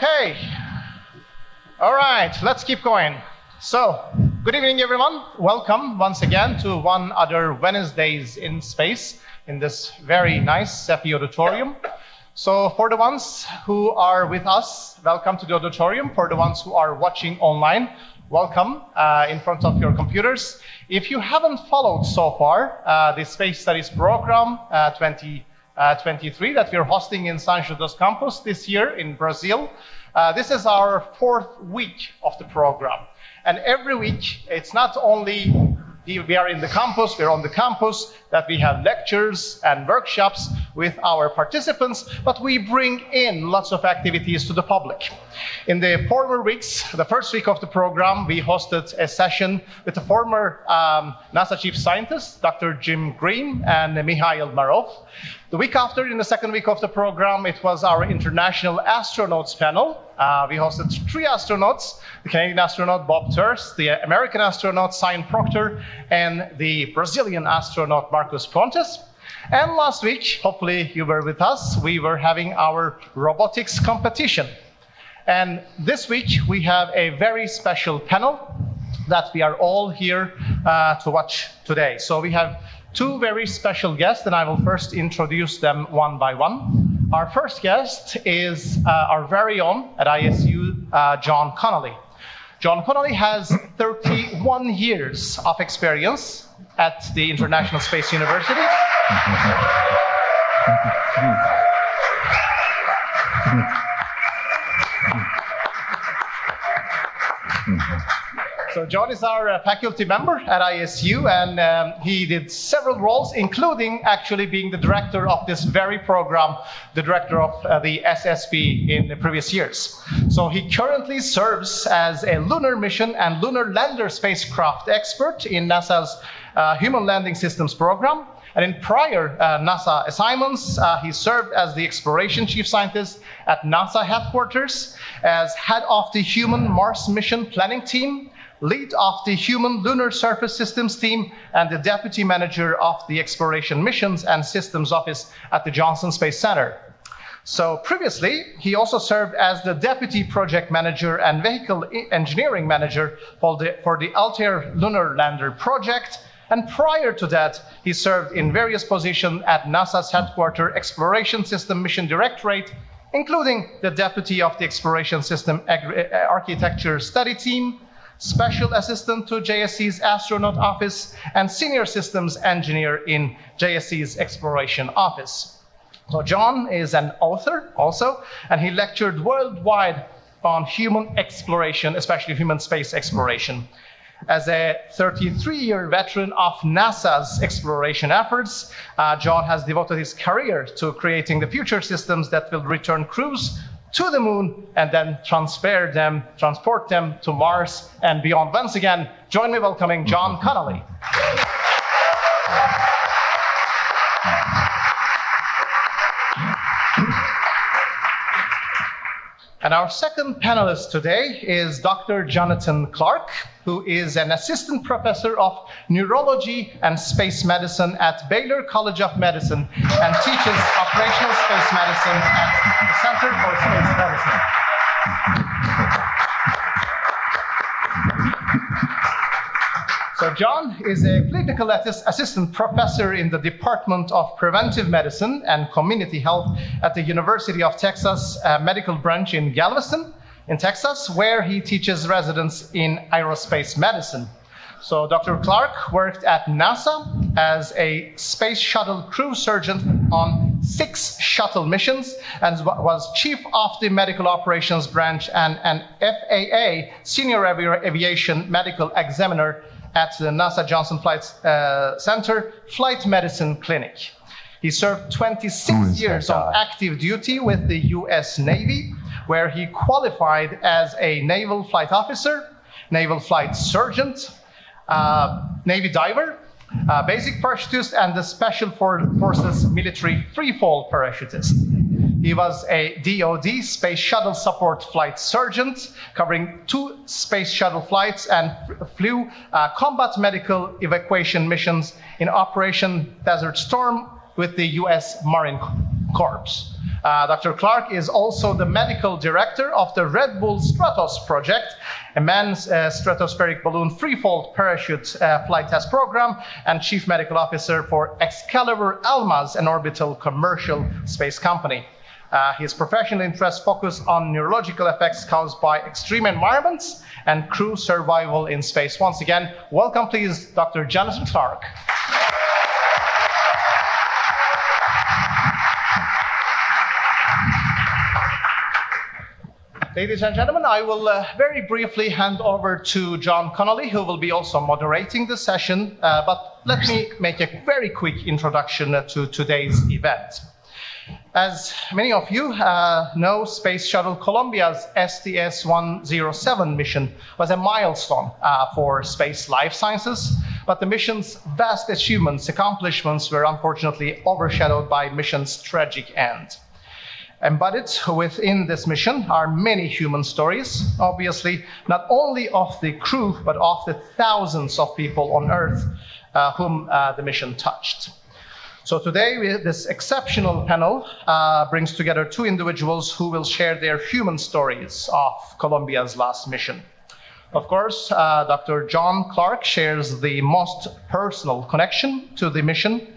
Okay. All right, let's keep going. So, good evening, everyone. Welcome once again to one other Wednesdays in Space in this very nice CEPI auditorium. So, for the ones who are with us, welcome to the auditorium. For the ones who are watching online, welcome in front of your computers. If you haven't followed so far the Space Studies program 2023 that we're hosting in São José dos Campos this year in Brazil, this is our 4th week of the program. And every week, it's not only we are in the campus, we're on the campus, that we have lectures and workshops with our participants, but we bring in lots of activities to the public. In the former weeks, the first week of the program, we hosted a session with the former NASA chief scientist, Dr. Jim Green and Mikhail Marov. The week after, in the second week of the program, it was our international astronauts panel. We hosted 3 astronauts, the Canadian astronaut Bob Thirst, the American astronaut Cyan Proctor, and the Brazilian astronaut Marcos Pontes. And last week, hopefully you were with us, we were having our robotics competition. And this week, we have a very special panel that we are all here to watch today. So we have 2 very special guests, and I will first introduce them one by one. Our first guest is our very own at ISU, John Connolly. John Connolly has 31 years of experience at the International Space University. So John is our faculty member at ISU, and he did several roles, including actually being the director of this very program, the director of the SSB in the previous years. So he currently serves as a lunar mission and lunar lander spacecraft expert in NASA's Human Landing Systems program. And in prior NASA assignments, he served as the exploration chief scientist at NASA headquarters, as head of the Human Mars Mission Planning Team, lead of the Human Lunar Surface Systems team, and the deputy manager of the Exploration Missions and Systems Office at the Johnson Space Center. So previously, he also served as the deputy project manager and vehicle engineering manager for the Altair Lunar Lander project. And prior to that, he served in various positions at NASA's headquarters Exploration System Mission Directorate, including the deputy of the Exploration System Architecture Study Team, special assistant to JSC's astronaut office, and senior systems engineer in JSC's exploration office. So John is an author also, and he lectured worldwide on human exploration, especially human space exploration. As a 33-year veteran of NASA's exploration efforts, John has devoted his career to creating the future systems that will return crews to the moon and then transport them to Mars and beyond. Once again, join me welcoming John Connolly. And our second panelist today is Dr. Jonathan Clark, who is an assistant professor of neurology and space medicine at Baylor College of Medicine and teaches operational space medicine at the Center for Space Medicine. So John is a clinical assistant professor in the Department of Preventive Medicine and Community Health at the University of Texas Medical Branch in Galveston, in Texas, where he teaches residents in aerospace medicine. So Dr. Clark worked at NASA as a space shuttle crew surgeon on 6 shuttle missions and was chief of the medical operations branch and an FAA senior aviation medical examiner at the NASA Johnson Flight Center Flight Medicine Clinic. He served 26 years on active duty with the US Navy, where he qualified as a naval flight officer, naval flight sergeant, Navy diver, basic parachutist, and the Special Forces military freefall parachutist. He was a DoD Space Shuttle Support Flight Sergeant, covering 2 space shuttle flights, and flew combat medical evacuation missions in Operation Desert Storm with the US Marine Corps. Dr. Clark is also the medical director of the Red Bull Stratos project, a manned stratospheric balloon freefall parachute flight test program, and chief medical officer for Excalibur Almaz, an orbital commercial space company. His professional interests focus on neurological effects caused by extreme environments and crew survival in space. Once again, welcome please, Dr. Jonathan Clark. Ladies and gentlemen, I will very briefly hand over to John Connolly, who will be also moderating the session. But let me make a very quick introduction to today's event. As many of you know, Space Shuttle Columbia's STS-107 mission was a milestone for space life sciences, but the mission's vast achievements, accomplishments were unfortunately overshadowed by mission's tragic end. Embedded within this mission are many human stories, obviously, not only of the crew, but of the thousands of people on Earth whom the mission touched. So today, this exceptional panel brings together two individuals who will share their human stories of Columbia's last mission. Of course, Dr. John Clark shares the most personal connection to the mission.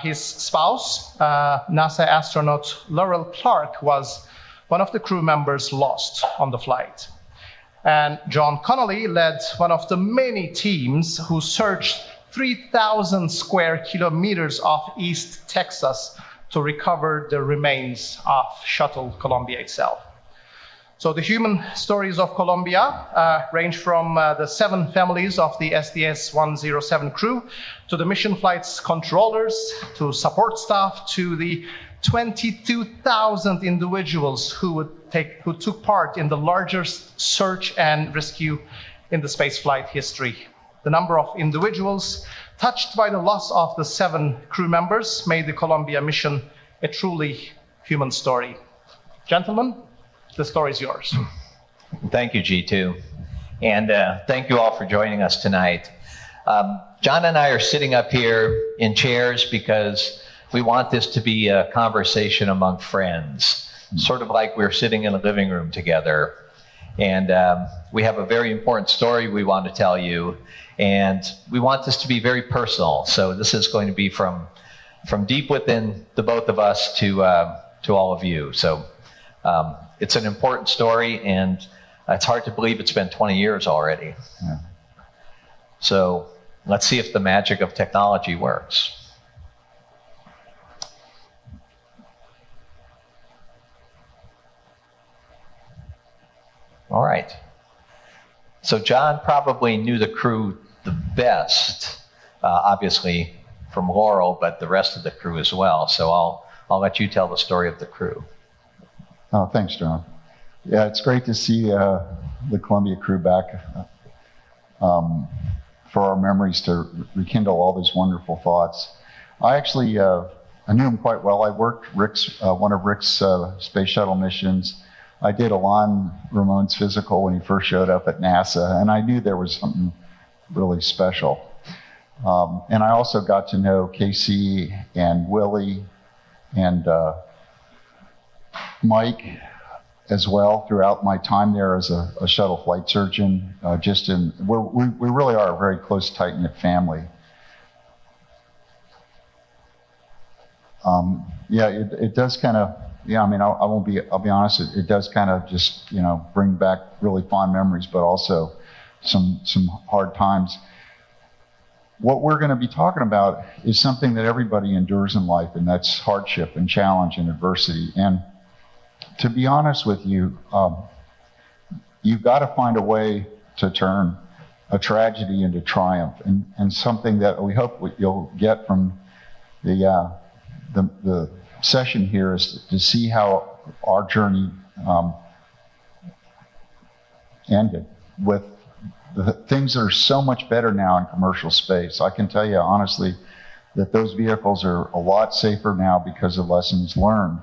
His spouse, NASA astronaut Laurel Clark, was one of the crew members lost on the flight. And John Connolly led one of the many teams who searched 3,000 square kilometers of East Texas to recover the remains of Shuttle Columbia itself. So the human stories of Columbia range from the 7 families of the STS-107 crew to the mission flight's controllers, to support staff, to the 22,000 individuals who took part in the largest search and rescue in the spaceflight history. The number of individuals touched by the loss of the 7 crew members made the Columbia mission a truly human story. Gentlemen, the story is yours. Thank you, G2. And thank you all for joining us tonight. John and I are sitting up here in chairs because we want this to be a conversation among friends, sort of like we're sitting in a living room together. And we have a very important story we want to tell you. And we want this to be very personal. So this is going to be from deep within the both of us to all of you. So it's an important story, and it's hard to believe it's been 20 years already. Yeah. So let's see if the magic of technology works. All right. So John probably knew the crew the best, obviously from Laurel, but the rest of the crew as well. So I'll let you tell the story of the crew. Oh, thanks, John. Yeah, it's great to see the Columbia crew back for our memories to rekindle all these wonderful thoughts. I actually, I knew him quite well. I worked one of Rick's space shuttle missions. I did Alon Ramon's physical when he first showed up at NASA, and I knew there was something really special. And I also got to know Casey and Willie and Mike as well throughout my time there as a shuttle flight surgeon. We really are a very close, tight-knit family. Yeah, it does kind of, yeah, I mean, I'll be honest, it does kind of just, bring back really fond memories, but also some hard times. What we're going to be talking about is something that everybody endures in life, and that's hardship and challenge and adversity. And to be honest with you, you've got to find a way to turn a tragedy into triumph, and something that we hope you'll get from the session here is to see how our journey ended with the things that are so much better now in commercial space. I can tell you honestly that those vehicles are a lot safer now because of lessons learned.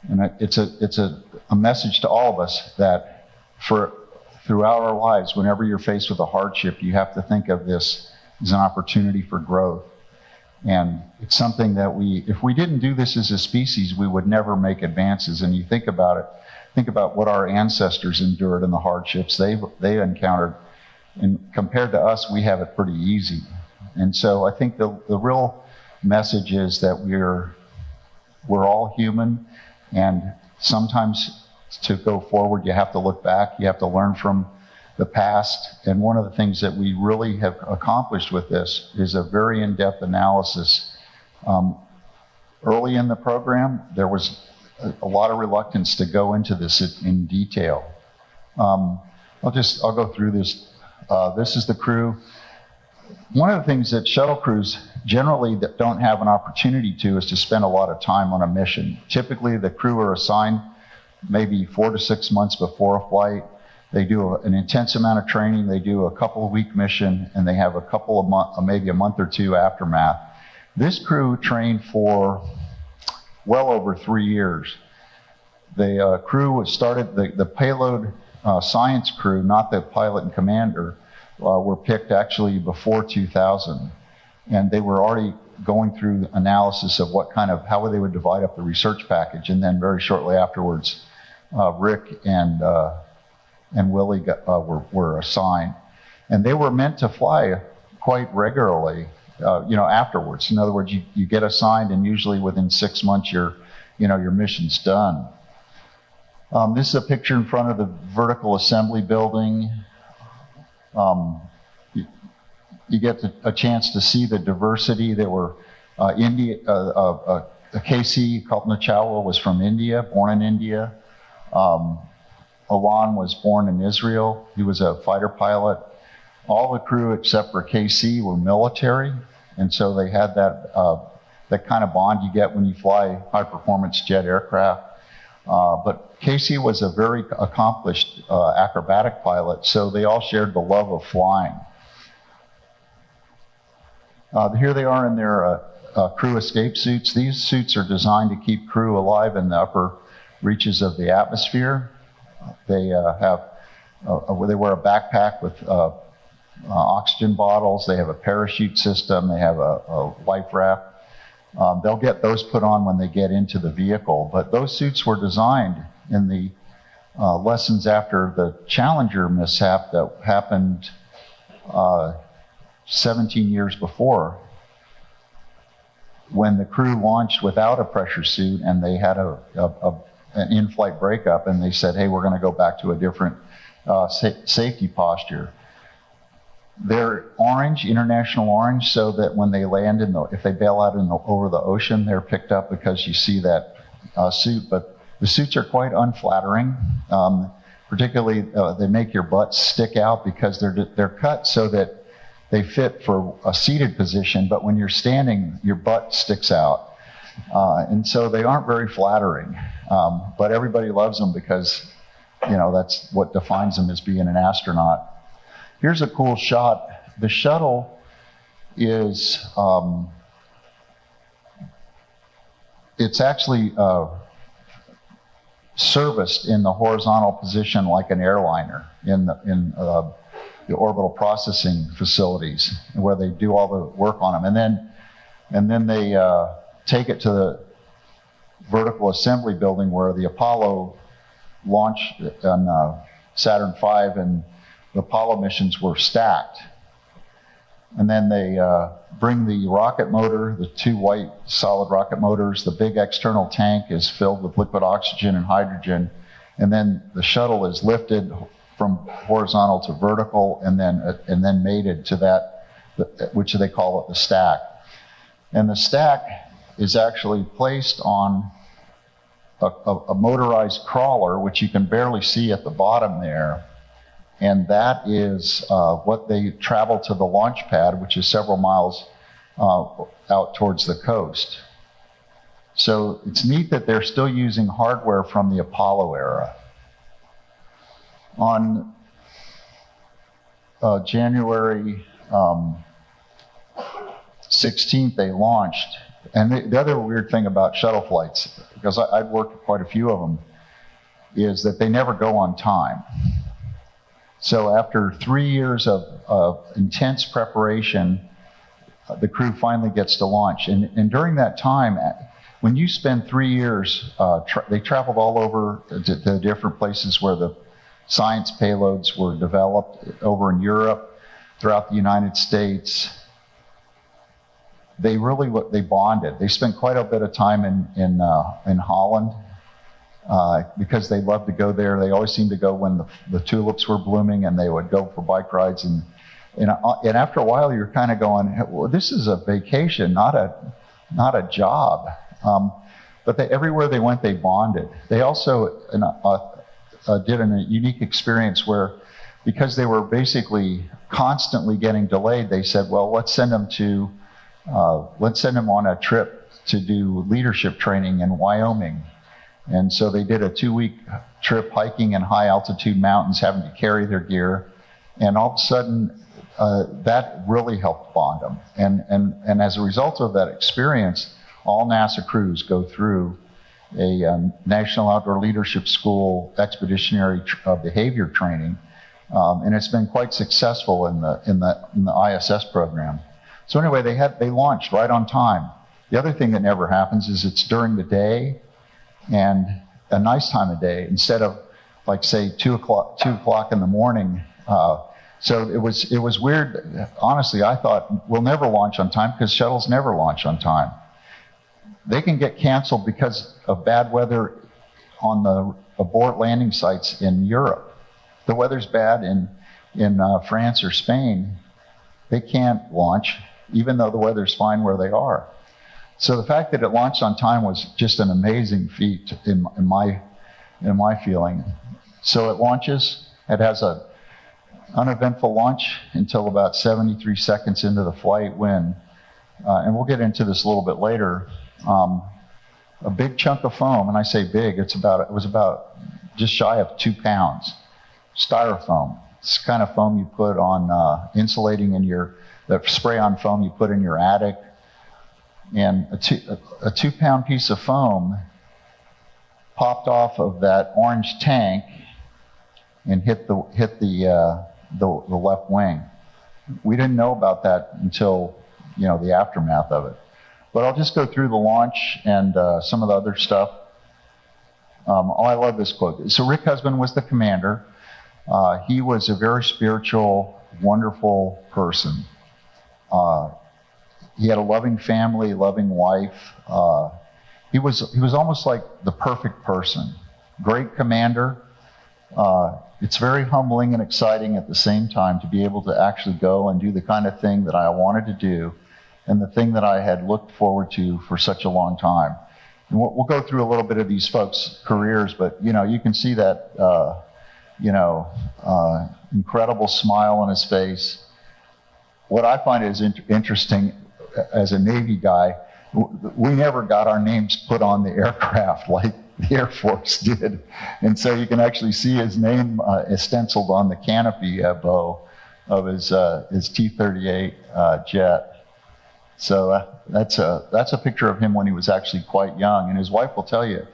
And it's a message to all of us that throughout our lives, whenever you're faced with a hardship, you have to think of this as an opportunity for growth. And it's something that if we didn't do this as a species, we would never make advances. And you think about it, think about what our ancestors endured and the hardships they encountered. And compared to us, we have it pretty easy. And so I think the real message is that we're all human, and sometimes to go forward, you have to look back, you have to learn from the past. And one of the things that we really have accomplished with this is a very in-depth analysis. Early in the program, there was a lot of reluctance to go into this in detail. I'll go through this. This is the crew. One of the things that shuttle crews generally that don't have an opportunity to is to spend a lot of time on a mission. Typically, the crew are assigned maybe 4 to 6 months before a flight. They do an intense amount of training. They do a couple-week mission, and they have a couple of months, maybe a month or two aftermath. This crew trained for well over 3 years. The crew started, the payload science crew, not the pilot and commander, were picked actually before 2000. And they were already going through analysis of how they would divide up the research package. And then very shortly afterwards, Rick and Willie were assigned. And they were meant to fly quite regularly, afterwards. In other words, you get assigned, and usually within 6 months, your mission's done. This is a picture in front of the vertical assembly building. You get a chance to see the diversity. There were India, a KC Kalpana Chawla was from India, born in India. Alon was born in Israel. He was a fighter pilot. All the crew except for KC were military, and so they had that kind of bond you get when you fly high-performance jet aircraft. But KC was a very accomplished acrobatic pilot, so they all shared the love of flying. Here they are in their crew escape suits. These suits are designed to keep crew alive in the upper reaches of the atmosphere. They they wear a backpack with oxygen bottles. They have a parachute system. They have a life raft. They'll get those put on when they get into the vehicle. But those suits were designed in the lessons after the Challenger mishap that happened 17 years before, when the crew launched without a pressure suit and they had an in-flight breakup, and they said, hey, we're going to go back to a different safety posture. They're orange, international orange, so that when they land if they bail out over the ocean, they're picked up because you see that suit. But the suits are quite unflattering. Particularly, they make your butt stick out because they're cut so that they fit for a seated position, but when you're standing, your butt sticks out. And so they aren't very flattering. But everybody loves them because, that's what defines them as being an astronaut. Here's a cool shot. The shuttle is, it's actually serviced in the horizontal position like an airliner in the orbital processing facilities where they do all the work on them. And then they take it to the vertical assembly building where the Apollo launched on Saturn V, and the Apollo missions were stacked. And then they bring the rocket motor, the two white solid rocket motors. The big external tank is filled with liquid oxygen and hydrogen. And then the shuttle is lifted from horizontal to vertical, and then mated to that, which they call it the stack. And the stack is actually placed on a motorized crawler, which you can barely see at the bottom there. And that is what they travel to the launch pad, which is several miles out towards the coast. So it's neat that they're still using hardware from the Apollo era. On January 16th, they launched. And the other weird thing about shuttle flights, because I've worked quite a few of them, is that they never go on time. So after 3 years of intense preparation, the crew finally gets to launch. And during that time, when you spend 3 years, they traveled all over to different places where the science payloads were developed, over in Europe, throughout the United States. They bonded. They spent quite a bit of time in Holland because they loved to go there. They always seemed to go when the tulips were blooming, and they would go for bike rides. And after a while, you're kind of going, well, this is a vacation, not a job. But everywhere they went, they bonded. They also did a unique experience where, because they were basically constantly getting delayed, they said, well, let's send them on a trip to do leadership training in Wyoming. And so they did a 2-week trip hiking in high altitude mountains, having to carry their gear. And all of a sudden, that really helped bond them. And as a result of that experience, all NASA crews go through a National Outdoor Leadership School expeditionary behavior training. And it's been quite successful in the ISS program. So anyway, they launched right on time. The other thing that never happens is it's during the day, and a nice time of day, instead of, like, say 2 o'clock in the morning. So it was weird. Honestly, I thought we'll never launch on time, because shuttles never launch on time. They can get canceled because of bad weather on the abort landing sites in Europe. The weather's bad in France or Spain. They can't launch, even though the weather's fine where they are. So the fact that it launched on time was just an amazing feat in my feeling. So it launches. It has an uneventful launch until about 73 seconds into the flight, when, and we'll get into this a little bit later, a big chunk of foam, and I say big, it was about just shy of 2 pounds, styrofoam. It's the kind of foam you put on insulating in the spray-on foam you put in your attic. And a 2-pound piece of foam popped off of that orange tank and hit the left wing. We didn't know about that until, the aftermath of it. But I'll just go through the launch and some of the other stuff. I love this quote. So Rick Husband was the commander. He was a very spiritual, wonderful person. He had a loving family, loving wife. He was almost like the perfect person. Great commander. It's very humbling and exciting at the same time to be able to actually go and do the kind of thing that I wanted to do, and the thing that I had looked forward to for such a long time. And we'll go through a little bit of these folks' careers, but you can see that incredible smile on his face. What I find is interesting, as a Navy guy, we never got our names put on the aircraft like the Air Force did. And so you can actually see his name stenciled on the canopy bow of his T-38 jet. So that's a picture of him when he was actually quite young. And his wife will tell you,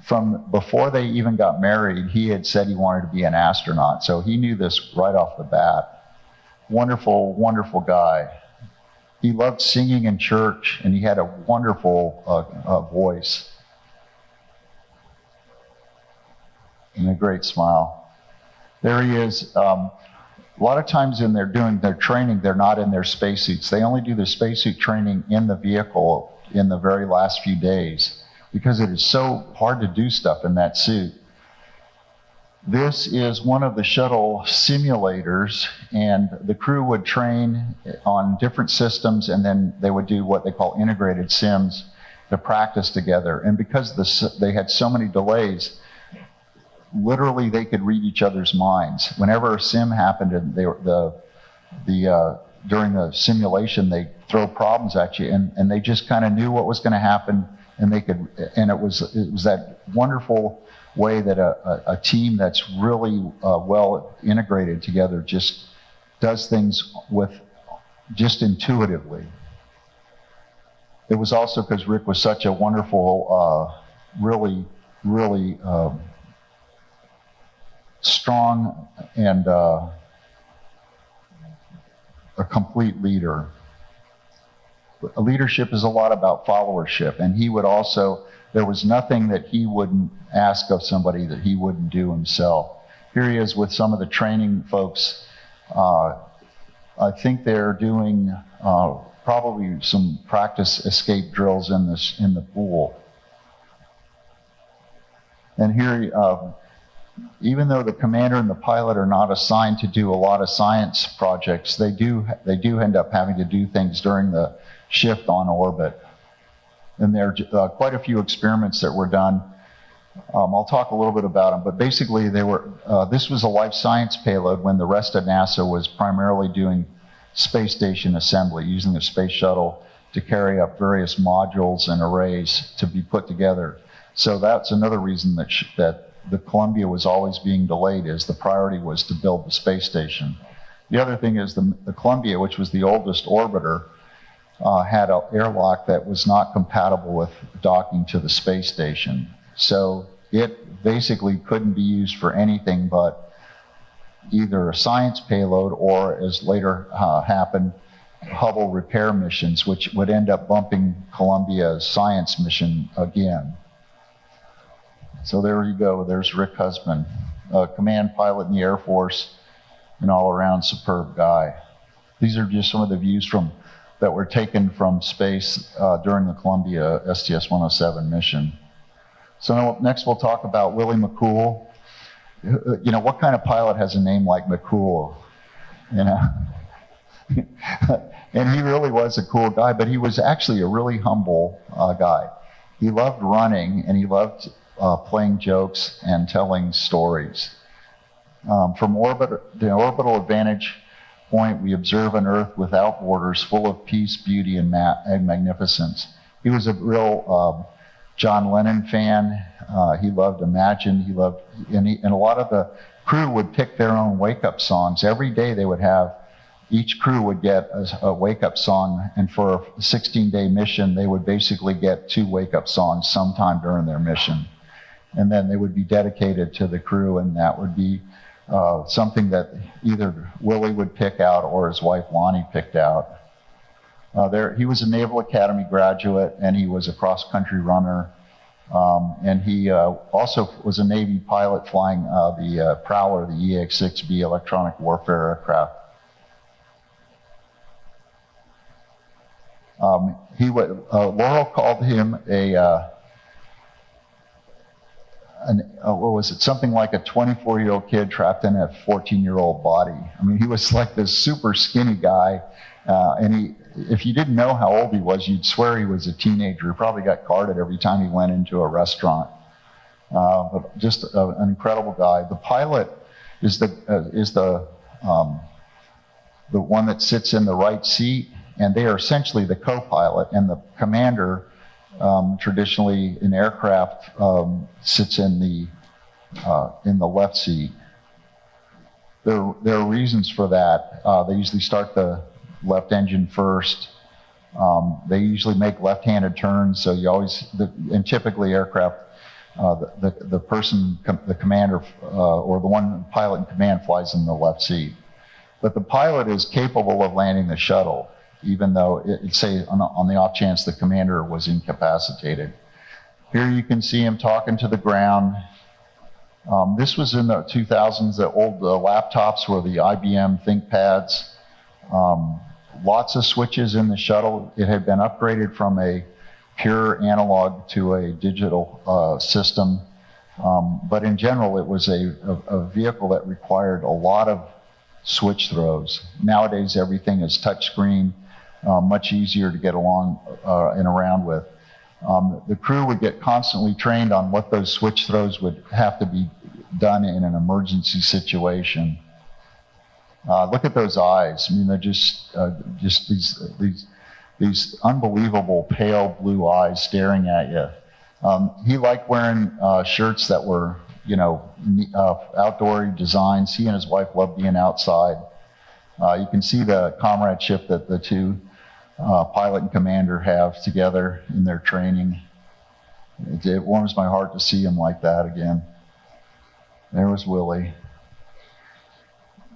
from before they even got married, he had said he wanted to be an astronaut. So he knew this right off the bat. Wonderful, wonderful guy. He loved singing in church, and he had a wonderful voice and a great smile. There he is. A lot of times when they're doing their training, they're not in their spacesuits. They only do their spacesuit training in the vehicle in the very last few days, because it is so hard to do stuff in that suit. This is one of the shuttle simulators, and the crew would train on different systems, and then they would do what they call integrated sims to practice together. And because they had so many delays, literally they could read each other's minds. Whenever a sim happened, and during the simulation, they throw problems at you, and they just kind of knew what was going to happen, and it was that wonderful way that a team that's really well integrated together just does things just intuitively. It was also because Rick was such a wonderful, really strong and a complete leader. leadership is a lot about followership, and he would also, there was nothing that he wouldn't ask of somebody that he wouldn't do himself. Here he is with some of the training folks. I think they're doing probably some practice escape drills in the pool. And here, even though the commander and the pilot are not assigned to do a lot of science projects, they do end up having to do things during the shift on orbit. And there are quite a few experiments that were done. I'll talk a little bit about them, but basically this was a life science payload when the rest of NASA was primarily doing space station assembly, using the space shuttle to carry up various modules and arrays to be put together. So that's another reason that the Columbia was always being delayed, is the priority was to build the space station. The other thing is the Columbia, which was the oldest orbiter, had an airlock that was not compatible with docking to the space station. So it basically couldn't be used for anything but either a science payload or, as later happened, Hubble repair missions, which would end up bumping Columbia's science mission again. So there you go, there's Rick Husband, a command pilot in the Air Force, an all-around superb guy. These are just some of the views that were taken from space during the Columbia STS-107 mission. So now, next we'll talk about Willie McCool. You know, what kind of pilot has a name like McCool? You know? And he really was a cool guy, but he was actually a really humble guy. He loved running, and he loved playing jokes and telling stories. From the orbital vantage point, we observe an Earth without borders, full of peace, beauty, and magnificence. He was a real John Lennon fan. He loved Imagine. And a lot of the crew would pick their own wake-up songs. Every day they would have, each crew would get a wake-up song, and for a 16-day mission, they would basically get 2 wake-up songs sometime during their mission. And then they would be dedicated to the crew, and that would be something that either Willie would pick out or his wife Lonnie picked out. He was a Naval Academy graduate, and he was a cross-country runner. And he also was a Navy pilot flying the Prowler, the EX-6B electronic warfare aircraft. Laurel called him something like a 24-year-old kid trapped in a 14-year-old body. I mean, he was like this super skinny guy, and if you didn't know how old he was, you'd swear he was a teenager. He probably got carded every time he went into a restaurant. But just an incredible guy. The pilot is the one that sits in the right seat, and they are essentially the co-pilot, and the commander, traditionally in aircraft, sits in the left seat. There are reasons for that. They usually start the left engine first. They usually make left-handed turns, so and typically aircraft, the commander or the one pilot in command flies in the left seat. But the pilot is capable of landing the shuttle, even though say on the off chance the commander was incapacitated. Here you can see him talking to the ground. This was in the 2000s. The old laptops were the IBM ThinkPads. Lots of switches in the shuttle. It had been upgraded from a pure analog to a digital system. But in general, it was a vehicle that required a lot of switch throws. Nowadays, everything is touchscreen, much easier to get along and around with. The crew would get constantly trained on what those switch throws would have to be done in an emergency situation. Look at those eyes. I mean, they're just these unbelievable pale blue eyes staring at you. He liked wearing shirts that were, outdoory designs. He and his wife loved being outside. You can see the comradeship that the two pilot and commander have together in their training. It warms my heart to see him like that again. There was Willie,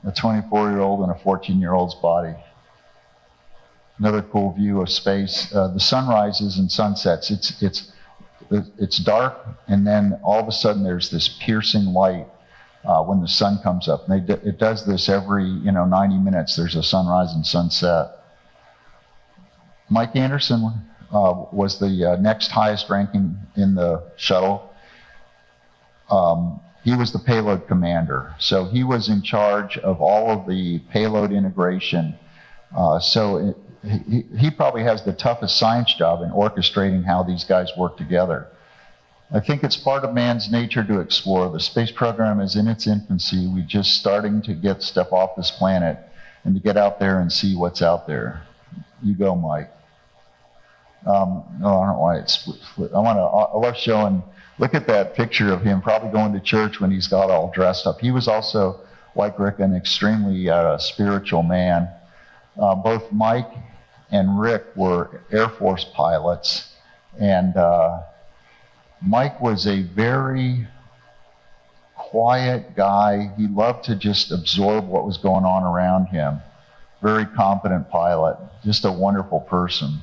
a 24-year-old in a 14-year-old's body. Another cool view of space, the sunrises and sunsets. It's dark, and then all of a sudden there's this piercing light when the sun comes up. And it does this every 90 minutes. There's a sunrise and sunset. Mike Anderson was the next highest ranking in the shuttle. He was the payload commander, so he was in charge of all of the payload integration. He probably has the toughest science job in orchestrating how these guys work together. I think it's part of man's nature to explore. The space program is in its infancy. We're just starting to get stuff off this planet and to get out there and see what's out there. You go, Mike. No, I don't know why it's split. I love showing, look at that picture of him probably going to church when he's got all dressed up. He was also, like Rick, an extremely spiritual man. Both Mike and Rick were Air Force pilots, and Mike was a very quiet guy. He loved to just absorb what was going on around him. Very competent pilot, just a wonderful person.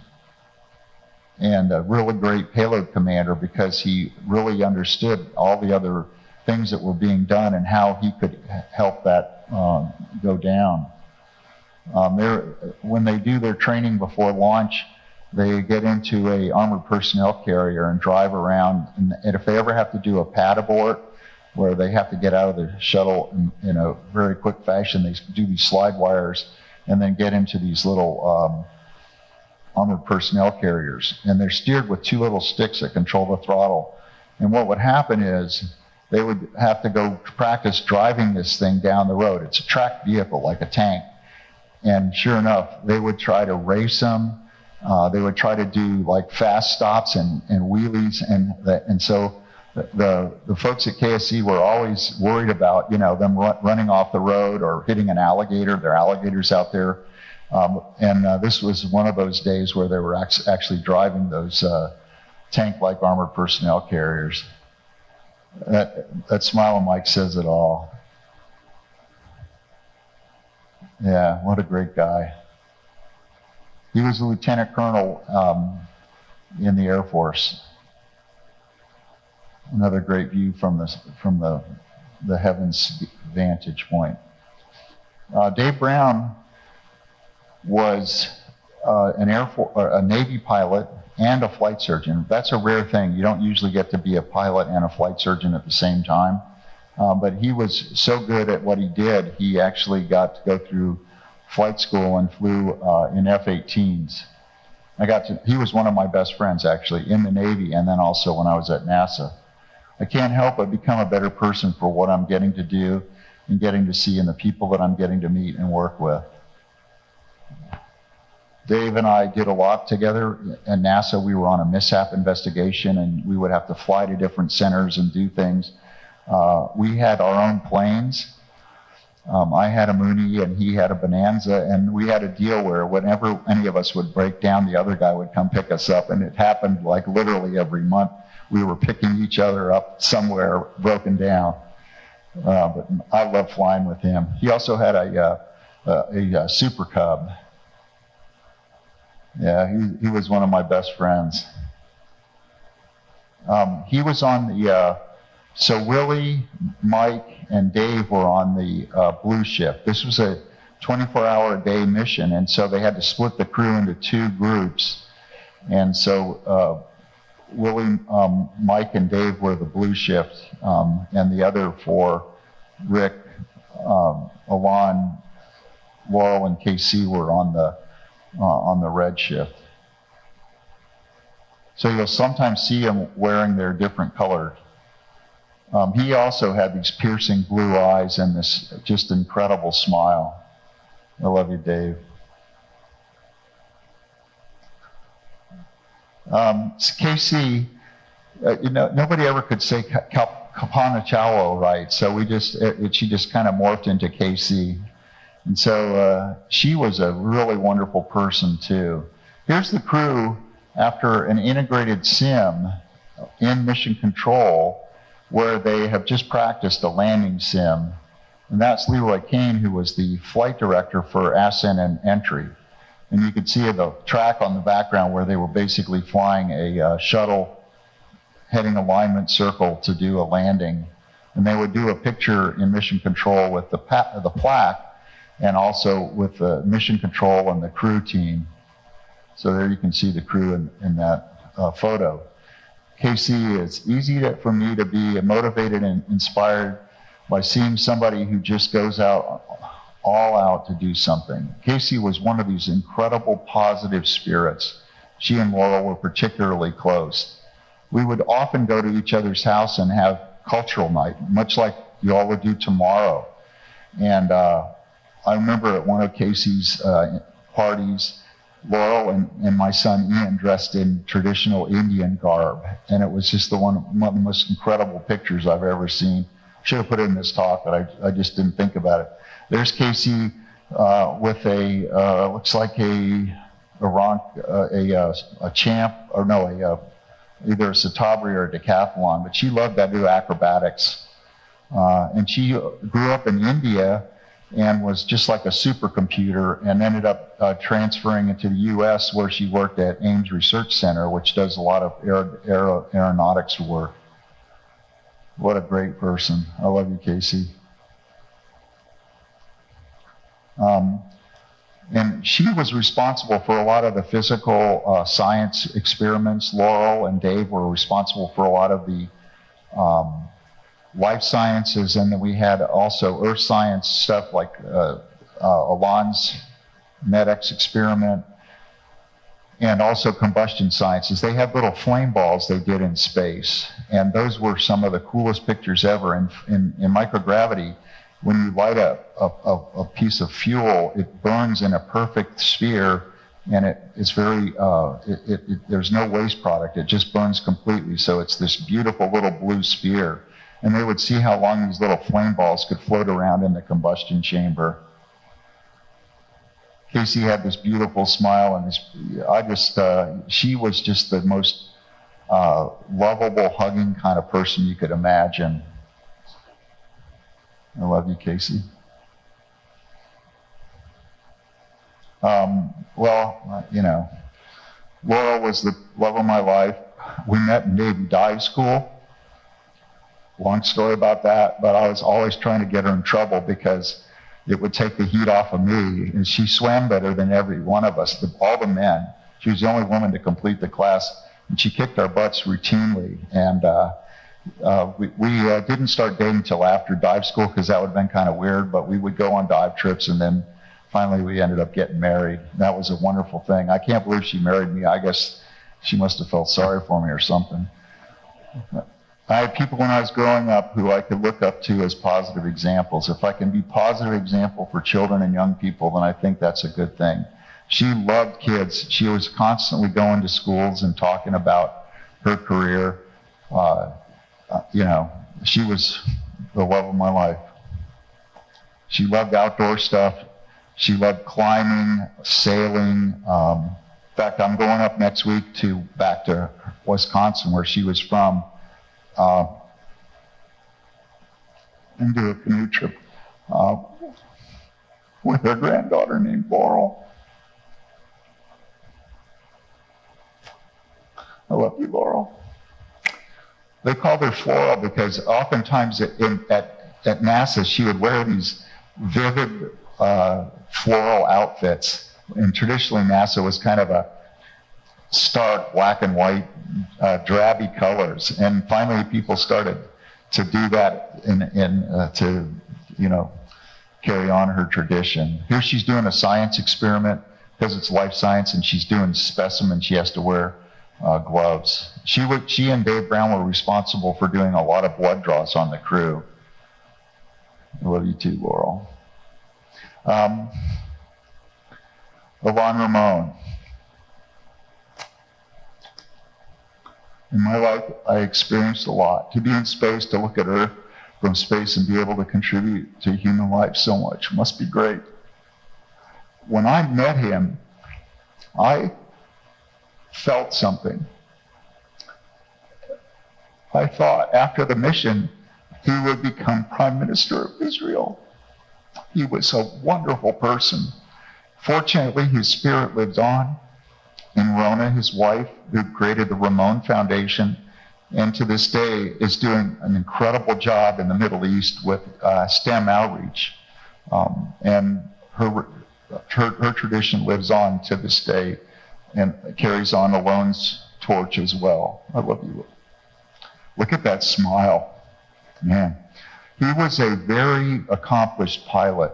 And a really great payload commander because he really understood all the other things that were being done and how he could help that go down. When they do their training before launch, they get into a armored personnel carrier and drive around. And if they ever have to do a pad abort, where they have to get out of the shuttle in a very quick fashion, they do these slide wires and then get into these little armored personnel carriers. And they're steered with two little sticks that control the throttle. And what would happen is they would have to go practice driving this thing down the road. It's a tracked vehicle, like a tank. And sure enough, they would try to race them. They would try to do like fast stops and wheelies. And so the folks at KSC were always worried about, them running off the road or hitting an alligator. There are alligators out there. This was one of those days where they were actually driving those tank-like armored personnel carriers. That smile on Mike says it all. Yeah, what a great guy. He was a lieutenant colonel in the Air Force. Another great view from the heavens vantage point. Dave Brown was a Navy pilot and a flight surgeon. That's a rare thing. You don't usually get to be a pilot and a flight surgeon at the same time. But he was so good at what he did, he actually got to go through flight school and flew in F-18s. He was one of my best friends, actually, in the Navy and then also when I was at NASA. I can't help but become a better person for what I'm getting to do and getting to see and the people that I'm getting to meet and work with. Dave and I did a lot together. At NASA, we were on a mishap investigation, and we would have to fly to different centers and do things. We had our own planes. I had a Mooney, and he had a Bonanza, and we had a deal where whenever any of us would break down, the other guy would come pick us up, and it happened like literally every month. We were picking each other up somewhere broken down. But I love flying with him. He also had a Super Cub. Yeah, he was one of my best friends. He was on the, so Willie, Mike, and Dave were on the Blue Shift. This was a 24-hour-a-day mission, and so they had to split the crew into two groups. And so Willie, Mike, and Dave were the Blue Shift, and the other four, Rick, Alon, Laurel, and KC were on the Red Shift. So you'll sometimes see them wearing their different colors. He also had these piercing blue eyes and this just incredible smile. I love you, Dave. KC, nobody ever could say Kapana Chawo right, so she just kind of morphed into KC. And so she was a really wonderful person too. Here's the crew after an integrated sim in mission control where they have just practiced a landing sim. And that's Leroy Kane, who was the flight director for ascent and entry. And you could see the track on the background where they were basically flying a shuttle heading alignment circle to do a landing. And they would do a picture in mission control with the plaque, and also with the mission control and the crew team. So there you can see the crew in that photo. KC, it's easy for me to be motivated and inspired by seeing somebody who just goes out, all out to do something. KC was one of these incredible positive spirits. She and Laurel were particularly close. We would often go to each other's house and have cultural night, much like you all would do tomorrow. And I remember at one of Casey's parties, Laurel and my son Ian dressed in traditional Indian garb. And it was just one of the most incredible pictures I've ever seen. Should have put it in this talk, but I just didn't think about it. There's Casey with looks like a champ, or no, either a Satabri or a decathlon, but she loved to do acrobatics. And she grew up in India and was just like a supercomputer, and ended up transferring into the US, where she worked at Ames Research Center, which does a lot of aeronautics work. What a great person. I love you, Casey. And she was responsible for a lot of the physical science experiments. Laurel and Dave were responsible for a lot of the life sciences, and then we had also earth science stuff like Alon's MEDEX experiment, and also combustion sciences. They had little flame balls they did in space, and those were some of the coolest pictures ever. In microgravity, when you light a piece of fuel, it burns in a perfect sphere, and it's very, there's no waste product. It just burns completely, so it's this beautiful little blue sphere. And they would see how long these little flame balls could float around in the combustion chamber. Casey had this beautiful smile, and she was just the most lovable, hugging kind of person you could imagine. I love you, Casey. Laurel was the love of my life. We met in Navy dive school. Long story about that, but I was always trying to get her in trouble because it would take the heat off of me. And she swam better than every one of us, all the men. She was the only woman to complete the class, and she kicked our butts routinely. And we didn't start dating until after dive school, because that would have been kind of weird, but we would go on dive trips, and then finally we ended up getting married. That was a wonderful thing. I can't believe she married me. I guess she must have felt sorry for me or something. I had people when I was growing up who I could look up to as positive examples. If I can be a positive example for children and young people, then I think that's a good thing. She loved kids. She was constantly going to schools and talking about her career. She was the love of my life. She loved outdoor stuff. She loved climbing, sailing. In fact, I'm going up next week back to Wisconsin, where she was from, and do a canoe trip with her granddaughter named Laurel. I love you, Laurel. They called her Floral because oftentimes at NASA she would wear these vivid floral outfits. And traditionally NASA was kind of a stark black and white, drabby colors. And finally people started to do that to carry on her tradition. Here she's doing a science experiment because it's life science, and she's doing specimens. She has to wear gloves. She and Dave Brown were responsible for doing a lot of blood draws on the crew. I love you too, Laurel. Yvonne Ramon. In my life, I experienced a lot. To be in space, to look at Earth from space and be able to contribute to human life so much must be great. When I met him, I felt something. I thought after the mission, he would become Prime Minister of Israel. He was a wonderful person, Fortunately, his spirit lives on in Rona, his wife, who created the Ramon Foundation, and to this day is doing an incredible job in the Middle East with STEM outreach. And her tradition lives on to this day and carries on Alone's torch as well. I love you. Look at that smile, man. He was a very accomplished pilot.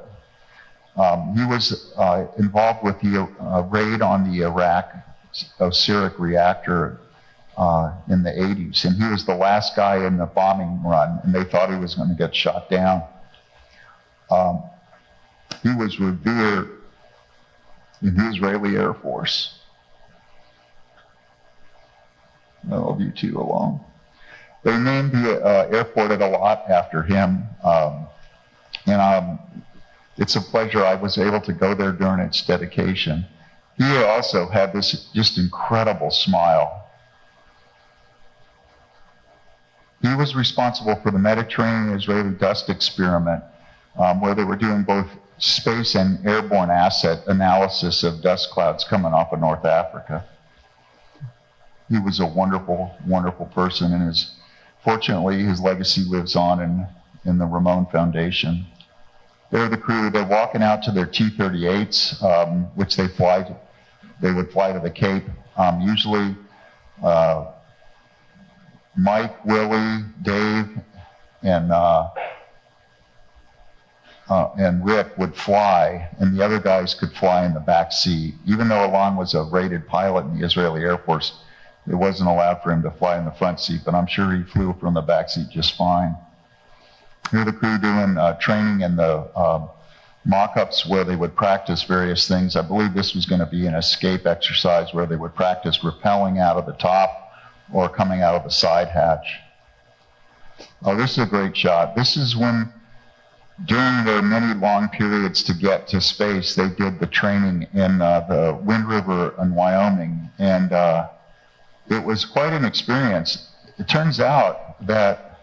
He was involved with the raid on the Iraq Syriac reactor in the 80s, and he was the last guy in the bombing run, and they thought he was going to get shot down. He was revered in the Israeli Air Force. I love you too, Alon. They named the airport at a lot after him, and it's a pleasure. I was able to go there during its dedication. He also had this just incredible smile. He was responsible for the Mediterranean-Israeli dust experiment, where they were doing both space and airborne asset analysis of dust clouds coming off of North Africa. He was a wonderful, wonderful person, and fortunately, his legacy lives on in the Ramon Foundation. They're the crew. They're walking out to their T-38s, which they would fly to the Cape. Usually, Mike, Willie, Dave, and Rick would fly, and the other guys could fly in the back seat. Even though Alon was a rated pilot in the Israeli Air Force, it wasn't allowed for him to fly in the front seat, but I'm sure he flew from the back seat just fine. Here the crew doing training in the mock-ups where they would practice various things. I believe this was going to be an escape exercise where they would practice rappelling out of the top or coming out of the side hatch. Oh, this is a great shot. This is when, during their many long periods to get to space, they did the training in the Wind River in Wyoming, and it was quite an experience. It turns out that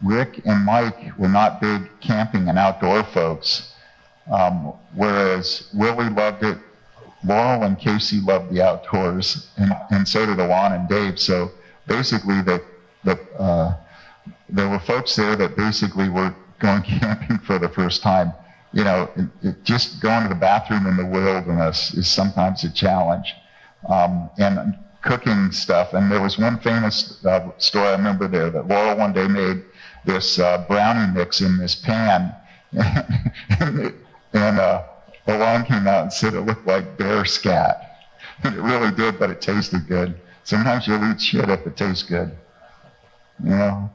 Rick and Mike were not big camping and outdoor folks, whereas Willie loved it, Laurel and Casey loved the outdoors, and so did Alon and Dave. So basically, there were folks there that basically were going camping for the first time. You know, just going to the bathroom in the wilderness is sometimes a challenge. And cooking stuff. And there was one famous story I remember there that Laurel one day made this brownie mix in this pan. and Alon came out and said it looked like bear scat. And it really did, but it tasted good. Sometimes you'll eat shit if it tastes good. You know?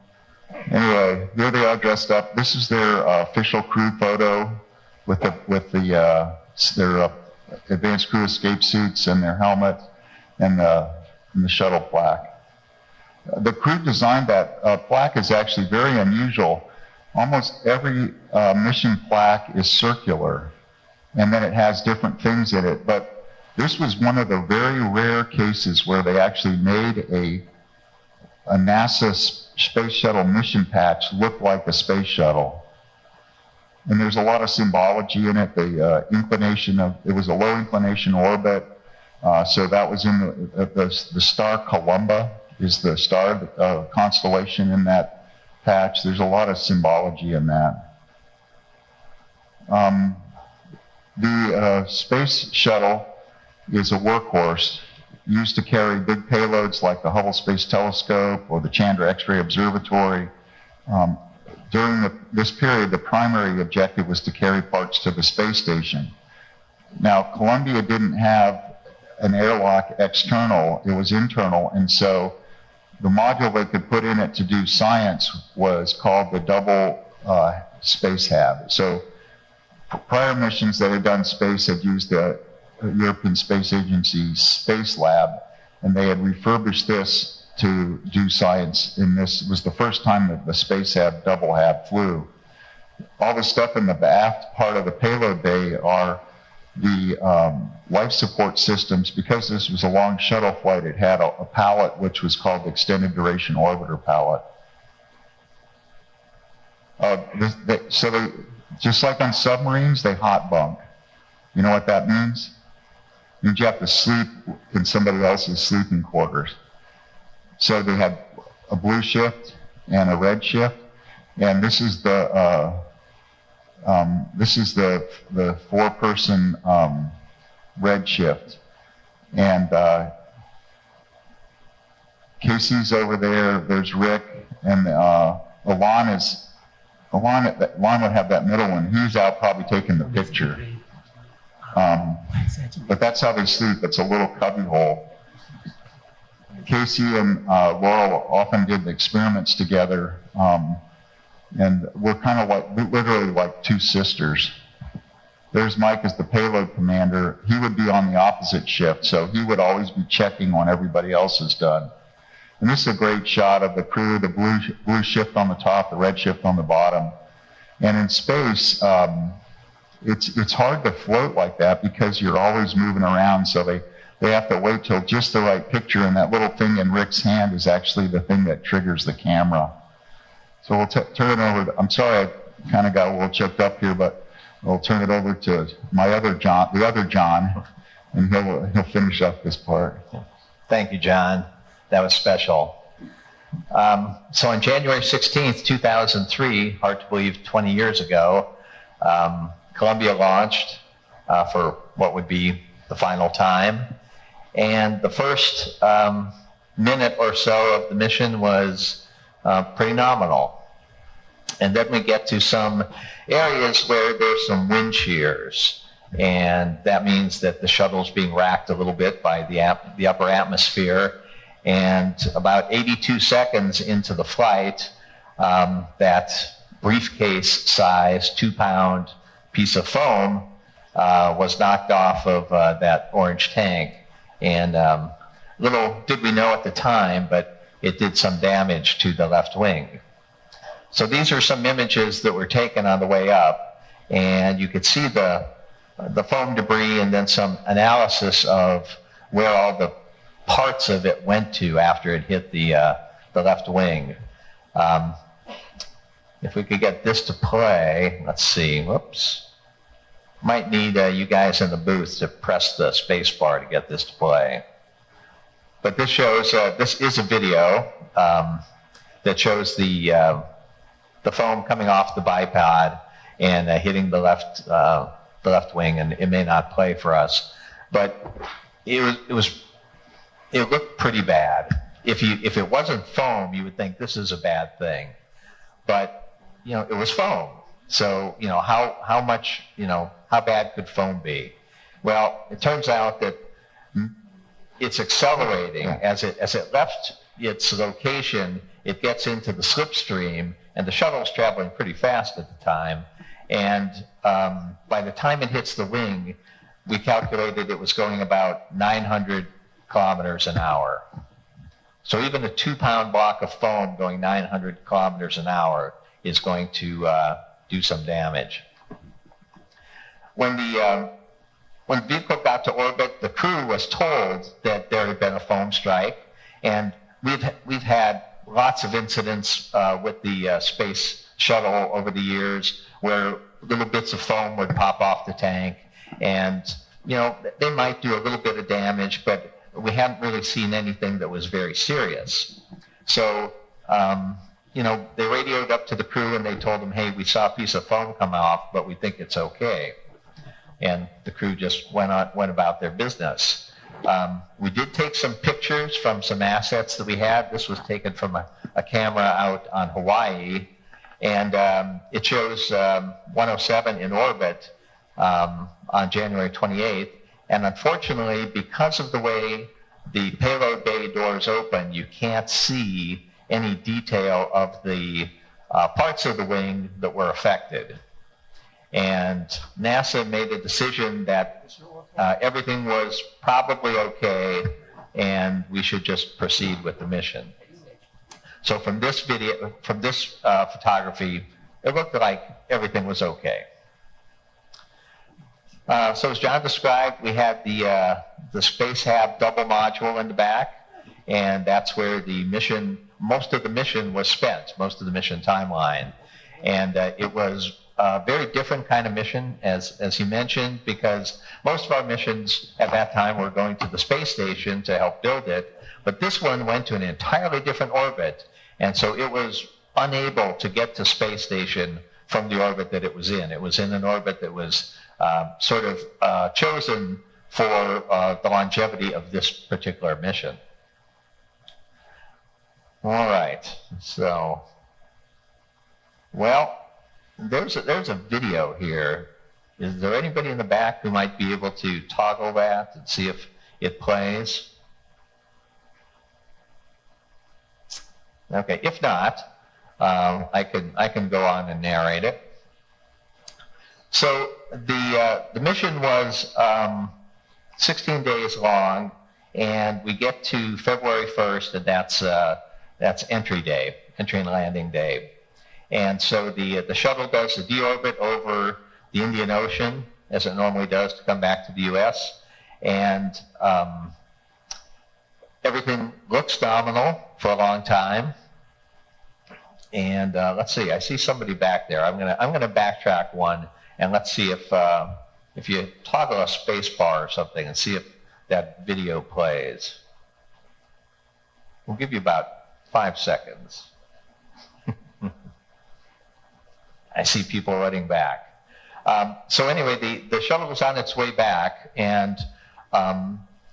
Anyway, here they are dressed up. This is their official crew photo with their advanced crew escape suits and their helmet and the shuttle plaque. The crew designed that plaque is actually very unusual. Almost every mission plaque is circular, and then it has different things in it. But this was one of the very rare cases where they actually made a NASA space shuttle mission patch look like a space shuttle. And there's a lot of symbology in it. The inclination of it was a low inclination orbit. So that was in the star Columba is the star constellation in that patch. There's a lot of symbology in that. The space shuttle is a workhorse used to carry big payloads like the Hubble Space Telescope or the Chandra X-ray Observatory. During this period, the primary objective was to carry parts to the space station. Now, Columbia didn't have an airlock external, it was internal, and so the module they could put in it to do science was called the double space hab. So prior missions that had done space had used the European Space Agency's Space Lab, and they had refurbished this to do science, and this was the first time that the space hab double hab flew. All the stuff in the aft part of the payload bay are the life support systems. Because this was a long shuttle flight, it had a pallet which was called the Extended Duration Orbiter pallet. So they, just like on submarines, they hot bunk. You know what that means? It means you have to sleep in somebody else's sleeping quarters. So they had a blue shift and a red shift, and this is the four-person red shift. And Casey's over there. There's Rick, and Alon would have that middle one. He's out probably taking the picture. But that's how they sleep. It's a little cubby hole. Casey and Laurel often did experiments together, and we're kind of like, literally like two sisters. There's Mike as the payload commander. He would be on the opposite shift, so he would always be checking when everybody else is done. And this is a great shot of the crew, the blue shift on the top, the red shift on the bottom. And in space, it's hard to float like that because you're always moving around, so they have to wait till just the right picture, and that little thing in Rick's hand is actually the thing that triggers the camera. So we'll turn it over I'm sorry I kind of got a little choked up here, but we'll turn it over to my other John, the other John, and he'll finish up this part. Thank you, John. That was special. So on January 16th, 2003, hard to believe 20 years ago, Columbia launched for what would be the final time. And the first minute or so of the mission was pretty nominal. And then we get to some areas where there's some wind shears. And that means that the shuttle's being racked a little bit by the upper atmosphere. And about 82 seconds into the flight, that briefcase-size 2-pound piece of foam was knocked off of that orange tank. And little did we know at the time, but it did some damage to the left wing. So these are some images that were taken on the way up, and you could see the foam debris and then some analysis of where all the parts of it went to after it hit the left wing. If we could get this to play, let's see, whoops. Might need you guys in the booth to press the space bar to get this to play. But this shows, this is a video that shows the foam coming off the bipod and hitting the left wing, and it may not play for us, but it looked pretty bad. If it wasn't foam, you would think this is a bad thing, but it was foam. So how much how bad could foam be? Well, it turns out that it's accelerating as it left its location. It gets into the slipstream, and the shuttle's traveling pretty fast at the time. And by the time it hits the wing, we calculated it was going about 900 kilometers an hour. So even a 2-pound block of foam going 900 kilometers an hour is going to do some damage. When the vehicle got to orbit, the crew was told that there had been a foam strike, and we've had lots of incidents with the space shuttle over the years where little bits of foam would pop off the tank, and they might do a little bit of damage, but we haven't really seen anything that was very serious. So they radioed up to the crew and they told them, hey, we saw a piece of foam come off, but we think it's okay. And the crew just went about their business. We did take some pictures from some assets that we had. This was taken from a camera out on Hawaii, and it shows 107 in orbit on January 28th. And unfortunately, because of the way the payload bay doors open, you can't see any detail of the parts of the wing that were affected. And NASA made a decision that everything was probably okay and we should just proceed with the mission. So from this photography, it looked like everything was okay. So as John described, we had the Space Hab double module in the back, and that's where most of the mission was spent, most of the mission timeline. And it was a very different kind of mission, as you mentioned, because most of our missions at that time were going to the space station to help build it, but this one went to an entirely different orbit, and so it was unable to get to space station from the orbit that it was in. It was in an orbit that was sort of chosen for the longevity of this particular mission. All right, so, well, there's a video here. Is there anybody in the back who might be able to toggle that and see if it plays? Okay, if not, I can go on and narrate it. So the mission was 16 days long, and we get to February 1st, and that's entry day, entry and landing day. And so the shuttle does the deorbit over the Indian Ocean, as it normally does, to come back to the U.S. And everything looks nominal for a long time. And let's see, I see somebody back there. I'm gonna backtrack one, and let's see if you toggle a space bar or something and see if that video plays. We'll give you about 5 seconds. I see people running back. So anyway, the shuttle was on its way back, and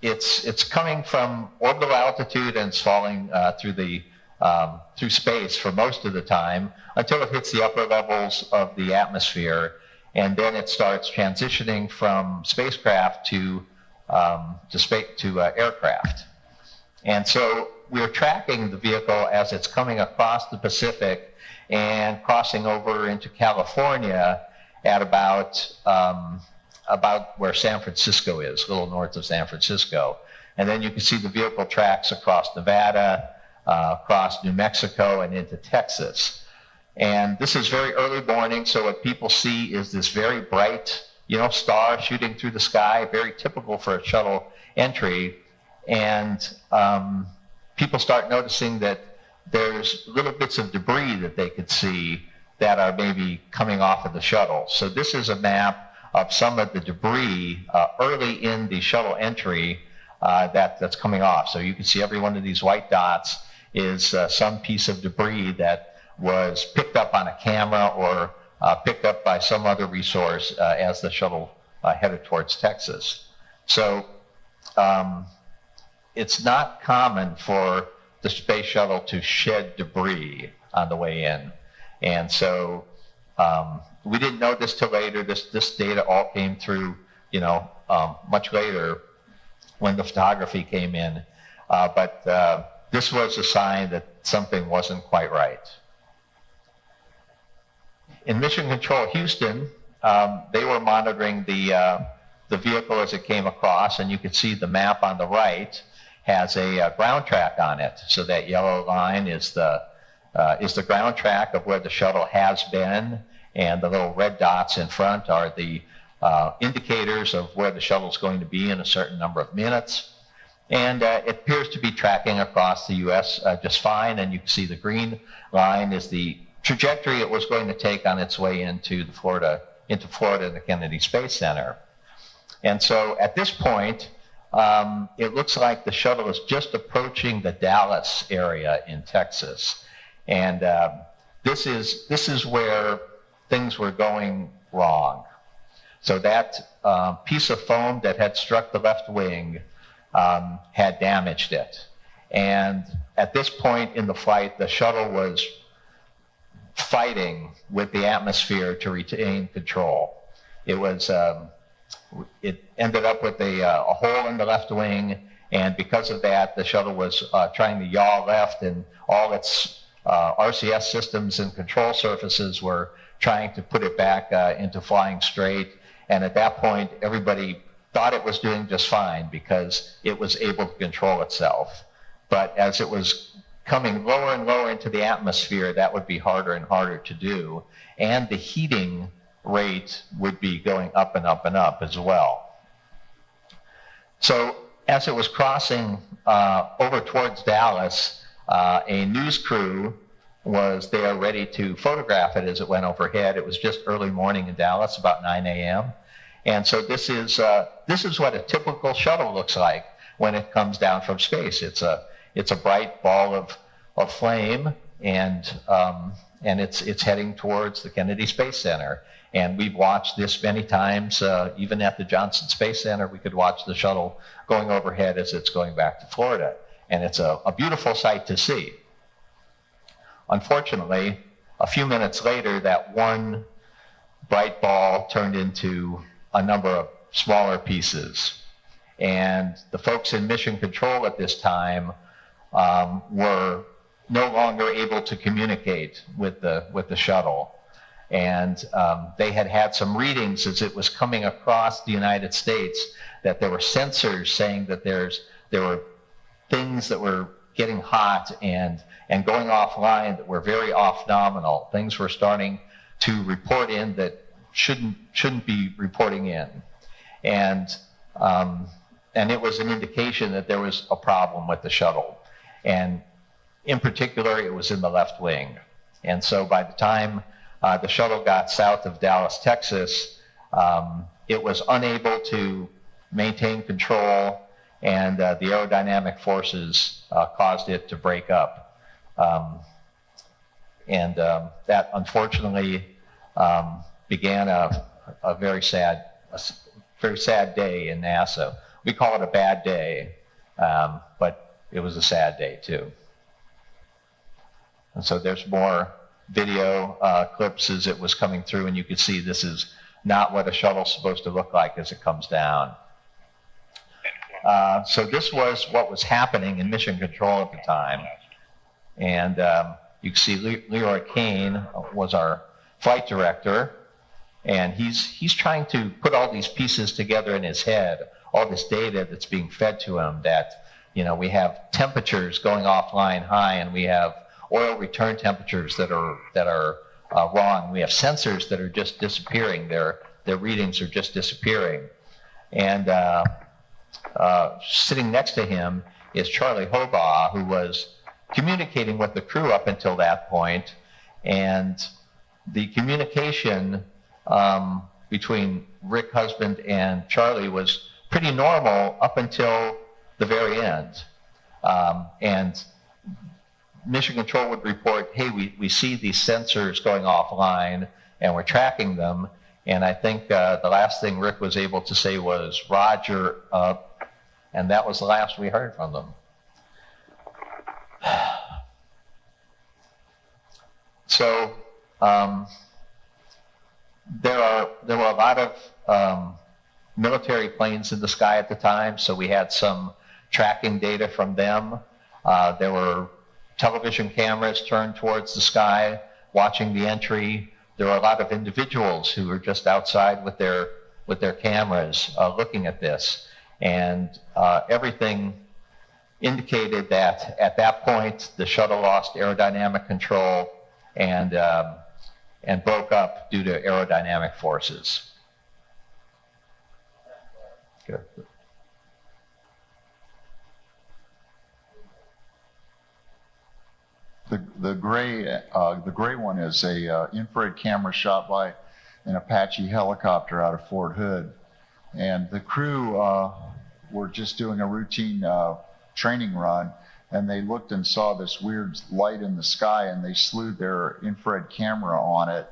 it's coming from orbital altitude and it's falling through space for most of the time until it hits the upper levels of the atmosphere, and then it starts transitioning from spacecraft to aircraft. And so we're tracking the vehicle as it's coming across the Pacific and crossing over into California at about where San Francisco is, a little north of San Francisco. And then you can see the vehicle tracks across Nevada, across New Mexico, and into Texas. And this is very early morning, so what people see is this very bright, star shooting through the sky, very typical for a shuttle entry. And people start noticing that there's little bits of debris that they could see that are maybe coming off of the shuttle. So this is a map of some of the debris early in the shuttle entry that's coming off. So you can see every one of these white dots is some piece of debris that was picked up on a camera or picked up by some other resource as the shuttle headed towards Texas. So it's not common for the space shuttle to shed debris on the way in. And so we didn't know this till later. This data all came through, much later when the photography came in. But this was a sign that something wasn't quite right. In Mission Control Houston, they were monitoring the vehicle as it came across, and you can see the map on the right has a ground track on it. So that yellow line is the ground track of where the shuttle has been, and the little red dots in front are the indicators of where the shuttle is going to be in a certain number of minutes. And it appears to be tracking across the U.S. Just fine, and you can see the green line is the trajectory it was going to take on its way into Florida and the Kennedy Space Center. And so at this point, it looks like the shuttle is just approaching the Dallas area in Texas. And this is where things were going wrong. So that piece of foam that had struck the left wing had damaged it. And at this point in the flight, the shuttle was fighting with the atmosphere to retain control. It ended up with a hole in the left wing, and because of that, the shuttle was trying to yaw left, and all its RCS systems and control surfaces were trying to put it back into flying straight. And at that point, everybody thought it was doing just fine because it was able to control itself. But as it was coming lower and lower into the atmosphere, that would be harder and harder to do. And the heating rate would be going up and up and up as well. So as it was crossing over towards Dallas, a news crew was there ready to photograph it as it went overhead. It was just early morning in Dallas, about 9 a.m. And so this is what a typical shuttle looks like when it comes down from space. It's a bright ball of flame, and it's heading towards the Kennedy Space Center. And we've watched this many times, even at the Johnson Space Center. We could watch the shuttle going overhead as it's going back to Florida. And it's a beautiful sight to see. Unfortunately, a few minutes later, that one bright ball turned into a number of smaller pieces. And the folks in mission control at this time were no longer able to communicate with the shuttle. And they had some readings as it was coming across the United States that there were sensors saying that there were things that were getting hot and going offline that were very off-nominal. Things were starting to report in that shouldn't be reporting in. And it was an indication that there was a problem with the shuttle. And in particular, it was in the left wing. And so by the time the shuttle got south of Dallas, Texas, it was unable to maintain control, and the aerodynamic forces caused it to break up. That unfortunately began a very sad day in NASA. We call it a bad day, but it was a sad day too. And so there's more video clips as it was coming through, and you could see this is not what a shuttle's supposed to look like as it comes down. So this was what was happening in mission control at the time. And you can see Leroy Kane was our flight director, and he's trying to put all these pieces together in his head, all this data that's being fed to him, that, you know, we have temperatures going offline high, and we have oil return temperatures that are wrong. We have sensors that are just disappearing. Their readings are just disappearing. And sitting next to him is Charlie Hobaugh, who was communicating with the crew up until that point. And the communication between Rick Husband and Charlie was pretty normal up until the very end. And Mission Control would report, hey, we see these sensors going offline and we're tracking them. And I think the last thing Rick was able to say was, Roger, and that was the last we heard from them. So there were a lot of military planes in the sky at the time, so we had some tracking data from them. There were television cameras turned towards the sky, watching the entry. There were a lot of individuals who were just outside with their cameras looking at this. And everything indicated that at that point, the shuttle lost aerodynamic control and broke up due to aerodynamic forces. Good. The gray one is a infrared camera shot by an Apache helicopter out of Fort Hood, and the crew were just doing a routine training run, and they looked and saw this weird light in the sky, and they slewed their infrared camera on it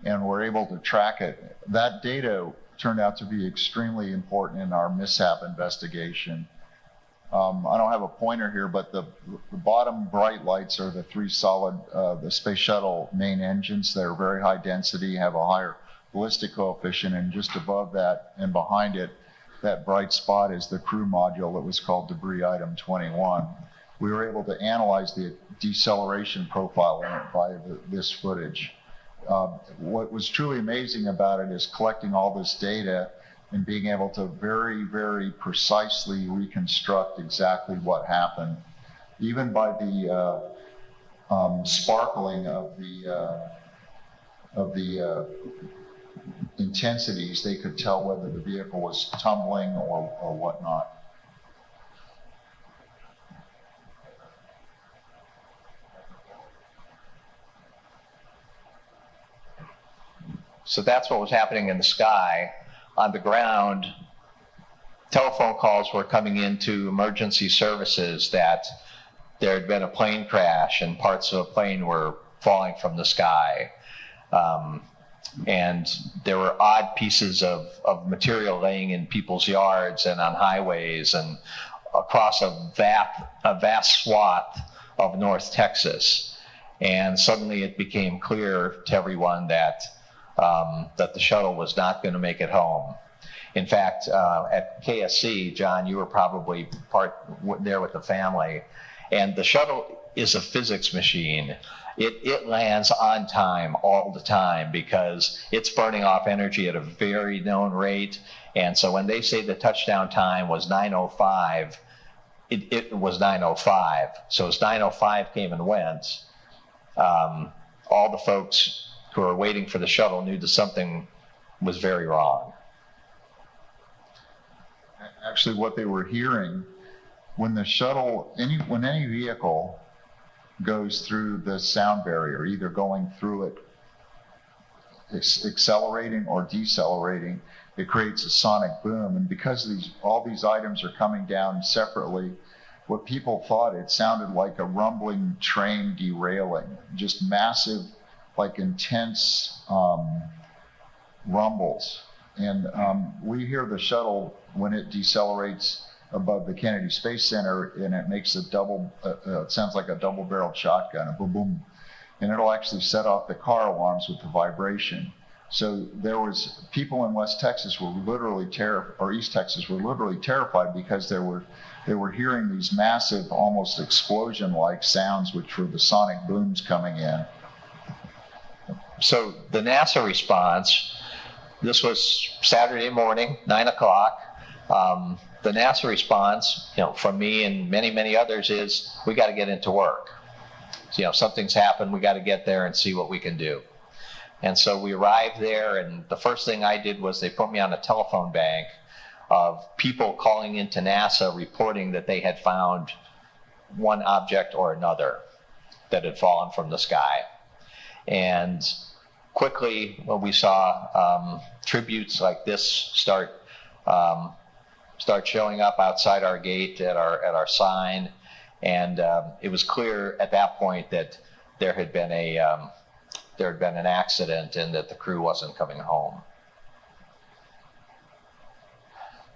and were able to track it. That data turned out to be extremely important in our mishap investigation. I don't have a pointer here, but the bottom bright lights are the three solid, the space shuttle main engines. They're very high density, have a higher ballistic coefficient, and just above that and behind it, that bright spot is the crew module that was called debris item 21. We were able to analyze the deceleration profile in it by this footage. What was truly amazing about it is collecting all this data and being able to very, very precisely reconstruct exactly what happened. Even by the sparkling of the intensities, they could tell whether the vehicle was tumbling or whatnot. So that's what was happening in the sky. On the ground, telephone calls were coming into emergency services that there had been a plane crash and parts of a plane were falling from the sky. And there were odd pieces of material laying in people's yards and on highways and across a vast swath of North Texas. And suddenly it became clear to everyone that the shuttle was not going to make it home. In fact, at KSC, John, you were probably there with the family, and the shuttle is a physics machine. It lands on time all the time because it's burning off energy at a very known rate. And so when they say the touchdown time was 9:05, it was 9:05. So as 9:05 came and went, all the folks who were waiting for the shuttle knew that something was very wrong. Actually, what they were hearing, when the shuttle, when any vehicle goes through the sound barrier, either going through it, accelerating or decelerating, it creates a sonic boom. And because all these items are coming down separately, what people thought, it sounded like a rumbling train derailing, just massive, like intense rumbles. And we hear the shuttle when it decelerates above the Kennedy Space Center, and it makes a it sounds like a double-barreled shotgun, a boom boom, and it'll actually set off the car alarms with the vibration. So there was people in West Texas were literally or East Texas were literally terrified because they were hearing these massive, almost explosion-like sounds, which were the sonic booms coming in. So the NASA response, this was Saturday morning, 9 o'clock. The NASA response, from me and many, many others is, we got to get into work. So, something's happened, we got to get there and see what we can do. And so we arrived there, and the first thing I did was they put me on a telephone bank of people calling into NASA reporting that they had found one object or another that had fallen from the sky. And quickly, we saw tributes like this start showing up outside our gate at our sign, and it was clear at that point that there had been an accident and that the crew wasn't coming home.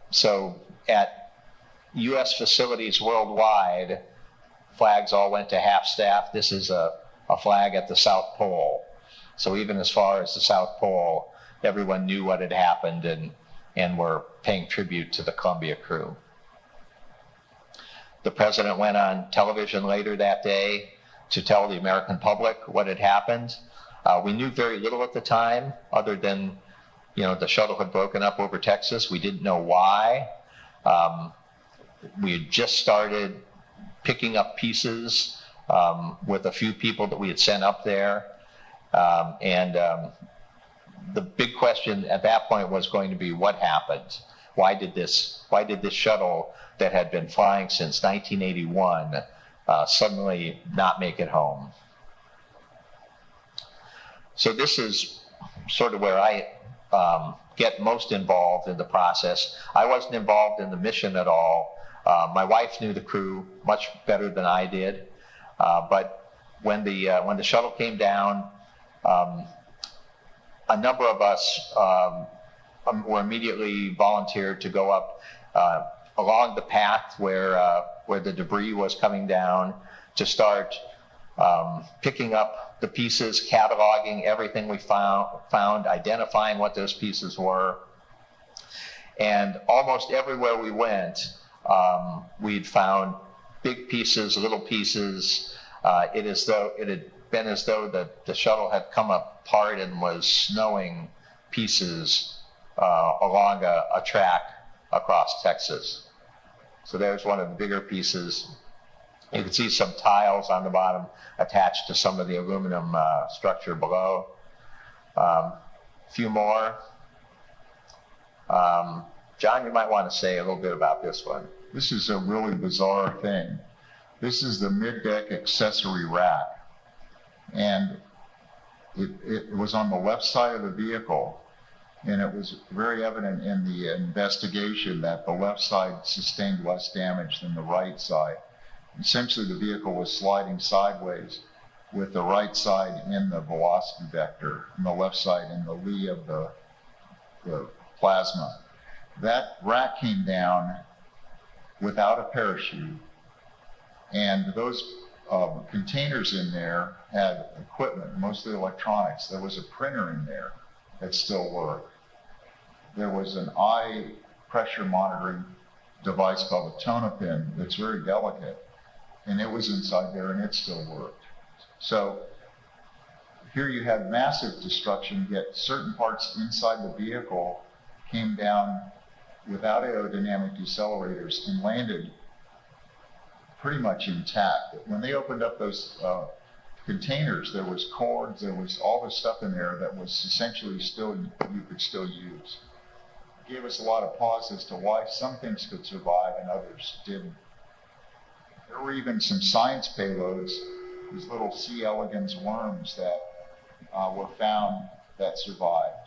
So at U.S. facilities worldwide, flags all went to half-staff. This is a flag at the South Pole. So even as far as the South Pole, everyone knew what had happened and were paying tribute to the Columbia crew. The president went on television later that day to tell the American public what had happened. We knew very little at the time, other than, the shuttle had broken up over Texas. We didn't know why. We had just started picking up pieces with a few people that we had sent up there. The big question at that point was going to be, what happened? Why did this shuttle that had been flying since 1981 suddenly not make it home? So this is sort of where I get most involved in the process. I wasn't involved in the mission at all. My wife knew the crew much better than I did. But when the shuttle came down, a number of us were immediately volunteered to go up along the path where the debris was coming down to start picking up the pieces, cataloging everything we found, identifying what those pieces were. And almost everywhere we went, we'd found big pieces, little pieces. It had been as though the shuttle had come apart and was snowing pieces along a track across Texas. So there's one of the bigger pieces. You can see some tiles on the bottom attached to some of the aluminum structure below. A few more. John, you might want to say a little bit about this one. This is a really bizarre thing. This is the mid-deck accessory rack. And It was on the left side of the vehicle, and it was very evident in the investigation that the left side sustained less damage than the right side. Essentially, the vehicle was sliding sideways with the right side in the velocity vector and the left side in the lee of the plasma. That rack came down without a parachute, and those containers in there had equipment, mostly electronics. There was a printer in there that still worked. There was an eye pressure monitoring device called a tonopin that's very delicate, and it was inside there and it still worked. So here you had massive destruction, yet certain parts inside the vehicle came down without aerodynamic decelerators and landed pretty much intact. When they opened up those containers, there was cords, there was all this stuff in there that was essentially you could still use. It gave us a lot of pause as to why some things could survive and others didn't. There were even some science payloads, these little C. elegans worms that were found that survived.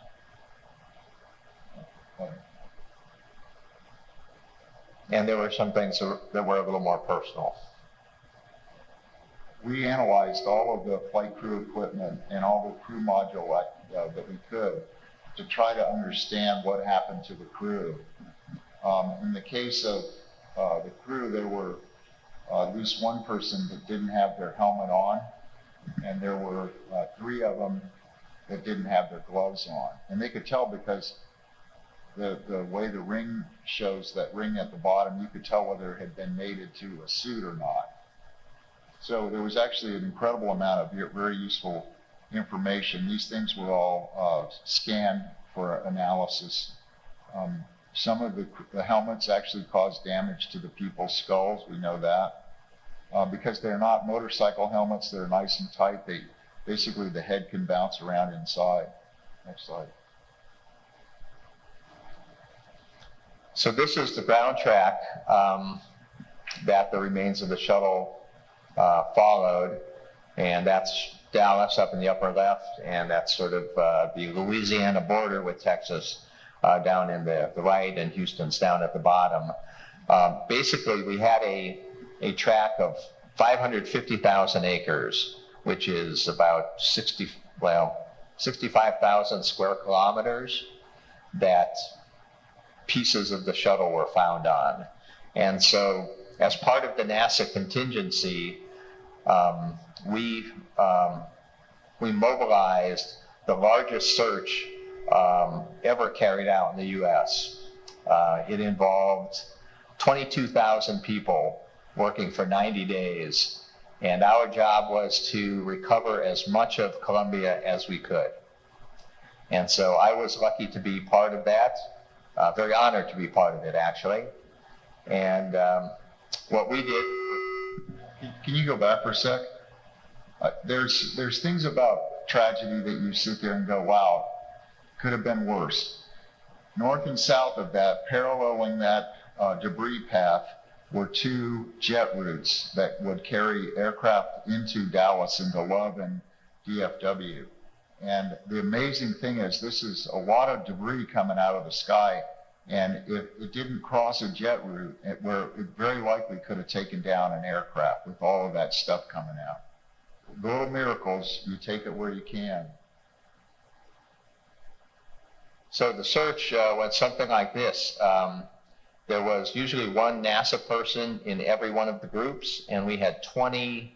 And there were some things that were a little more personal. We analyzed all of the flight crew equipment and all the crew module that we could to try to understand what happened to the crew. In the case of the crew, there were at least one person that didn't have their helmet on, and there were 3 of them that didn't have their gloves on. And they could tell because the way the ring shows, that ring at the bottom, you could tell whether it had been mated to a suit or not. So there was actually an incredible amount of very useful information. These things were all scanned for analysis. Some of the helmets actually caused damage to the people's skulls, we know that. Because they're not motorcycle helmets, they're nice and tight. Basically the head can bounce around inside. Next slide. So this is the ground track that the remains of the shuttle followed, and that's Dallas up in the upper left, and that's sort of the Louisiana border with Texas down in the right, and Houston's down at the bottom. Basically, we had a track of 550,000 acres, which is about 65,000 square kilometers that pieces of the shuttle were found on. And so as part of the NASA contingency, we mobilized the largest search ever carried out in the US. It involved 22,000 people working for 90 days. And our job was to recover as much of Columbia as we could. And so I was lucky to be part of that. Very honored to be part of it, actually. And what we did... Can you go back for a sec? There's things about tragedy that you sit there and go, wow, could have been worse. North and south of that, paralleling that debris path, were 2 jet routes that would carry aircraft into Dallas, into Love and DFW. And the amazing thing is, this is a lot of debris coming out of the sky, and if it didn't cross a jet route, it very likely could have taken down an aircraft with all of that stuff coming out. Little miracles, you take it where you can. So the search went something like this. There was usually one NASA person in every one of the groups, and we had 20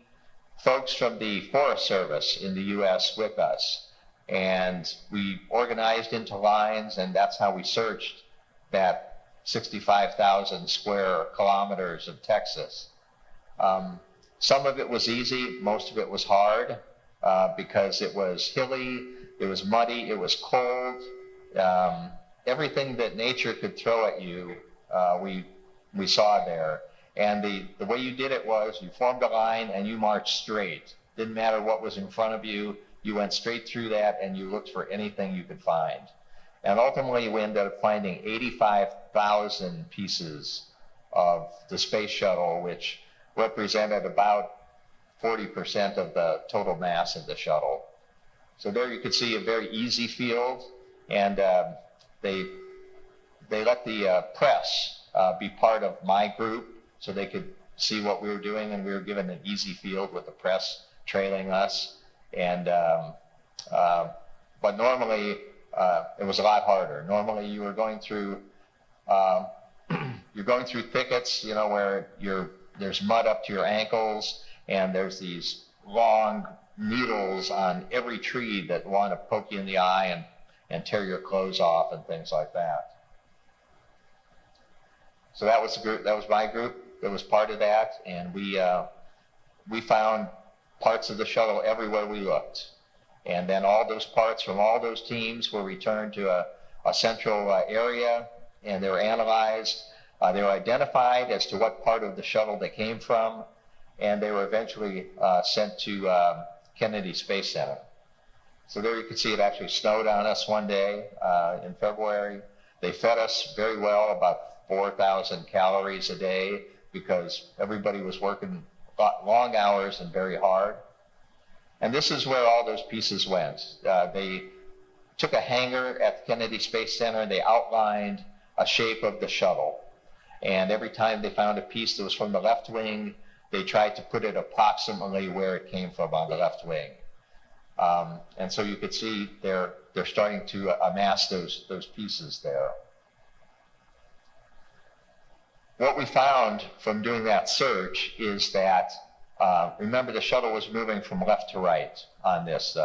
folks from the Forest Service in the US with us. And we organized into lines, and that's how we searched that 65,000 square kilometers of Texas. Some of it was easy, most of it was hard, because it was hilly, it was muddy, it was cold. Everything that nature could throw at you, we saw there. And the way you did it was you formed a line and you marched straight. Didn't matter what was in front of you, you went straight through that and you looked for anything you could find. And ultimately we ended up finding 85,000 pieces of the space shuttle, which represented about 40% of the total mass of the shuttle. So there you could see a very easy field, and they let the press be part of my group so they could see what we were doing, and we were given an easy field with the press trailing us. And but normally it was a lot harder. Normally you were going through you're going through thickets, you know, where there's mud up to your ankles, and there's these long needles on every tree that want to poke you in the eye and tear your clothes off and things like that. So that was the group. That was my group that was part of that, and we found parts of the shuttle everywhere we looked. And then all those parts from all those teams were returned to a central area, and they were analyzed. They were identified as to what part of the shuttle they came from, and they were eventually sent to Kennedy Space Center. So there you can see it actually snowed on us one day in February. They fed us very well, about 4,000 calories a day, because everybody was working long hours and very hard. And this is where all those pieces went. They took a hangar at the Kennedy Space Center, and they outlined a shape of the shuttle. And every time they found a piece that was from the left wing, they tried to put it approximately where it came from on the left wing. And so you could see they're starting to amass those pieces there. What we found from doing that search is that, remember, the shuttle was moving from left to right on this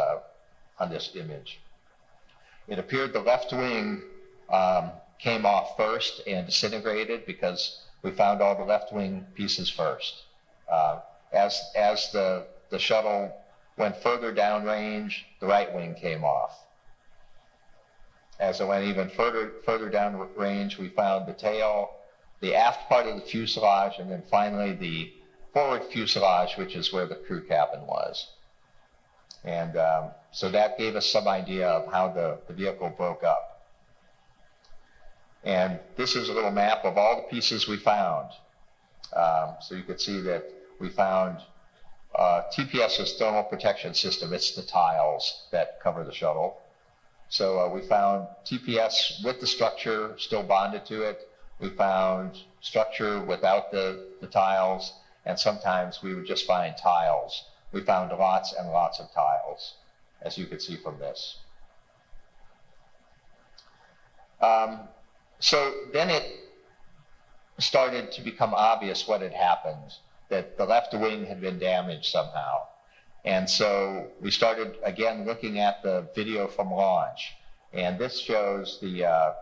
image. It appeared the left wing came off first and disintegrated because we found all the left wing pieces first. As the shuttle went further downrange, the right wing came off. As it went even further down range, we found the tail, the aft part of the fuselage, and then finally the forward fuselage, which is where the crew cabin was. And so that gave us some idea of how the vehicle broke up. And this is a little map of all the pieces we found. So you could see that we found TPS's thermal protection system. It's the tiles that cover the shuttle. So we found TPS with the structure still bonded to it. We found structure without the tiles, and sometimes we would just find tiles. We found lots and lots of tiles, as you could see from this. So then it started to become obvious what had happened, that the left wing had been damaged somehow. And so we started again looking at the video from launch. And this shows the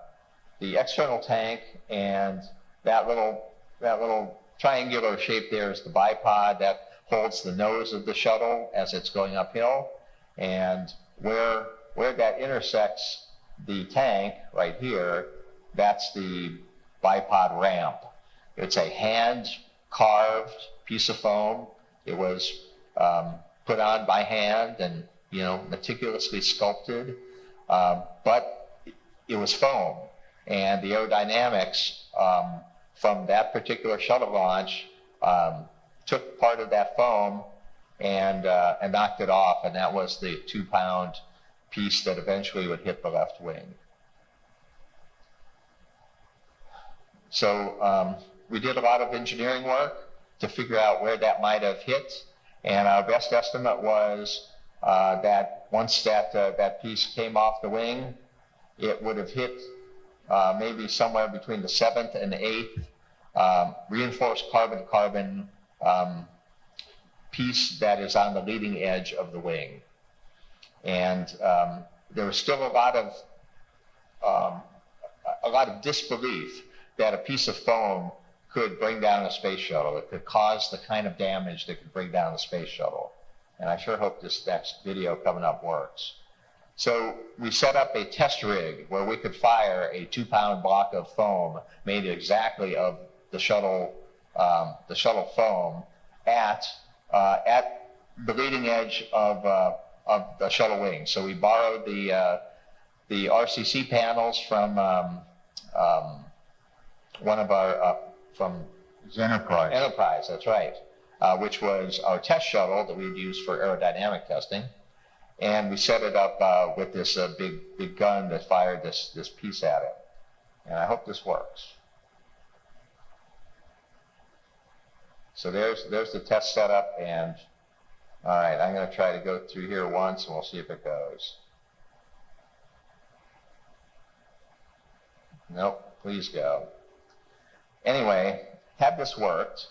external tank, and that little triangular shape there is the bipod that holds the nose of the shuttle as it's going uphill. And where that intersects the tank right here, that's the bipod ramp. It's a hand-carved piece of foam. It was put on by hand and, you know, meticulously sculpted, but it was foam. And the aerodynamics from that particular shuttle launch took part of that foam and knocked it off, and that was the 2-pound piece that eventually would hit the left wing. So we did a lot of engineering work to figure out where that might have hit, and our best estimate was that once that piece came off the wing, it would have hit maybe somewhere between the 7th and 8th reinforced carbon-carbon piece that is on the leading edge of the wing. And there was still a lot of disbelief that a piece of foam could bring down a space shuttle. It could cause the kind of damage that could bring down a space shuttle. And I sure hope this next video coming up works. So we set up a test rig where we could fire a 2-pound block of foam made exactly of the shuttle foam at the leading edge of the shuttle wing. So we borrowed the RCC panels from one of our from Enterprise. Enterprise, that's right, which was our test shuttle that we'd use for aerodynamic testing. and we set it up with this big gun that fired this piece at it. And I hope this works. So there's the test setup, and all right, I'm going to try to go through here once, and we'll see if it goes. Nope, please go. Anyway, had this worked,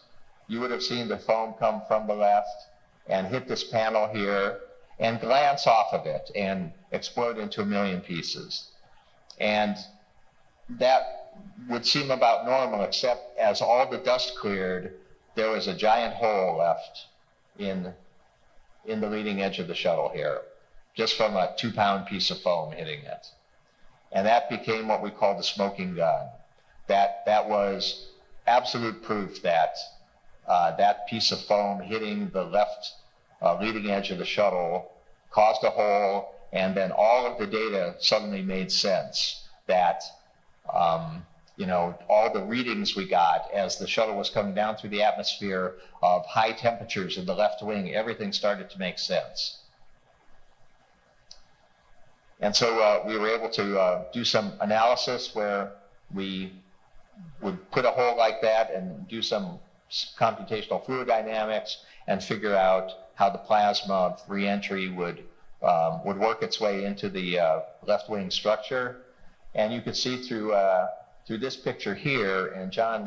you would have seen the foam come from the left and hit this panel here and glance off of it and explode into a million pieces. And that would seem about normal, except as all the dust cleared, there was a giant hole left in the leading edge of the shuttle here, just from a 2-pound piece of foam hitting it. And that became what we call the smoking gun. That was absolute proof that that piece of foam hitting the left leading edge of the shuttle caused a hole, and then all of the data suddenly made sense. That all the readings we got as the shuttle was coming down through the atmosphere of high temperatures in the left wing, everything started to make sense. And so we were able to do some analysis where we would put a hole like that and do some computational fluid dynamics and figure out how the plasma of reentry would work its way into the left wing structure. And you could see through this picture here, and John.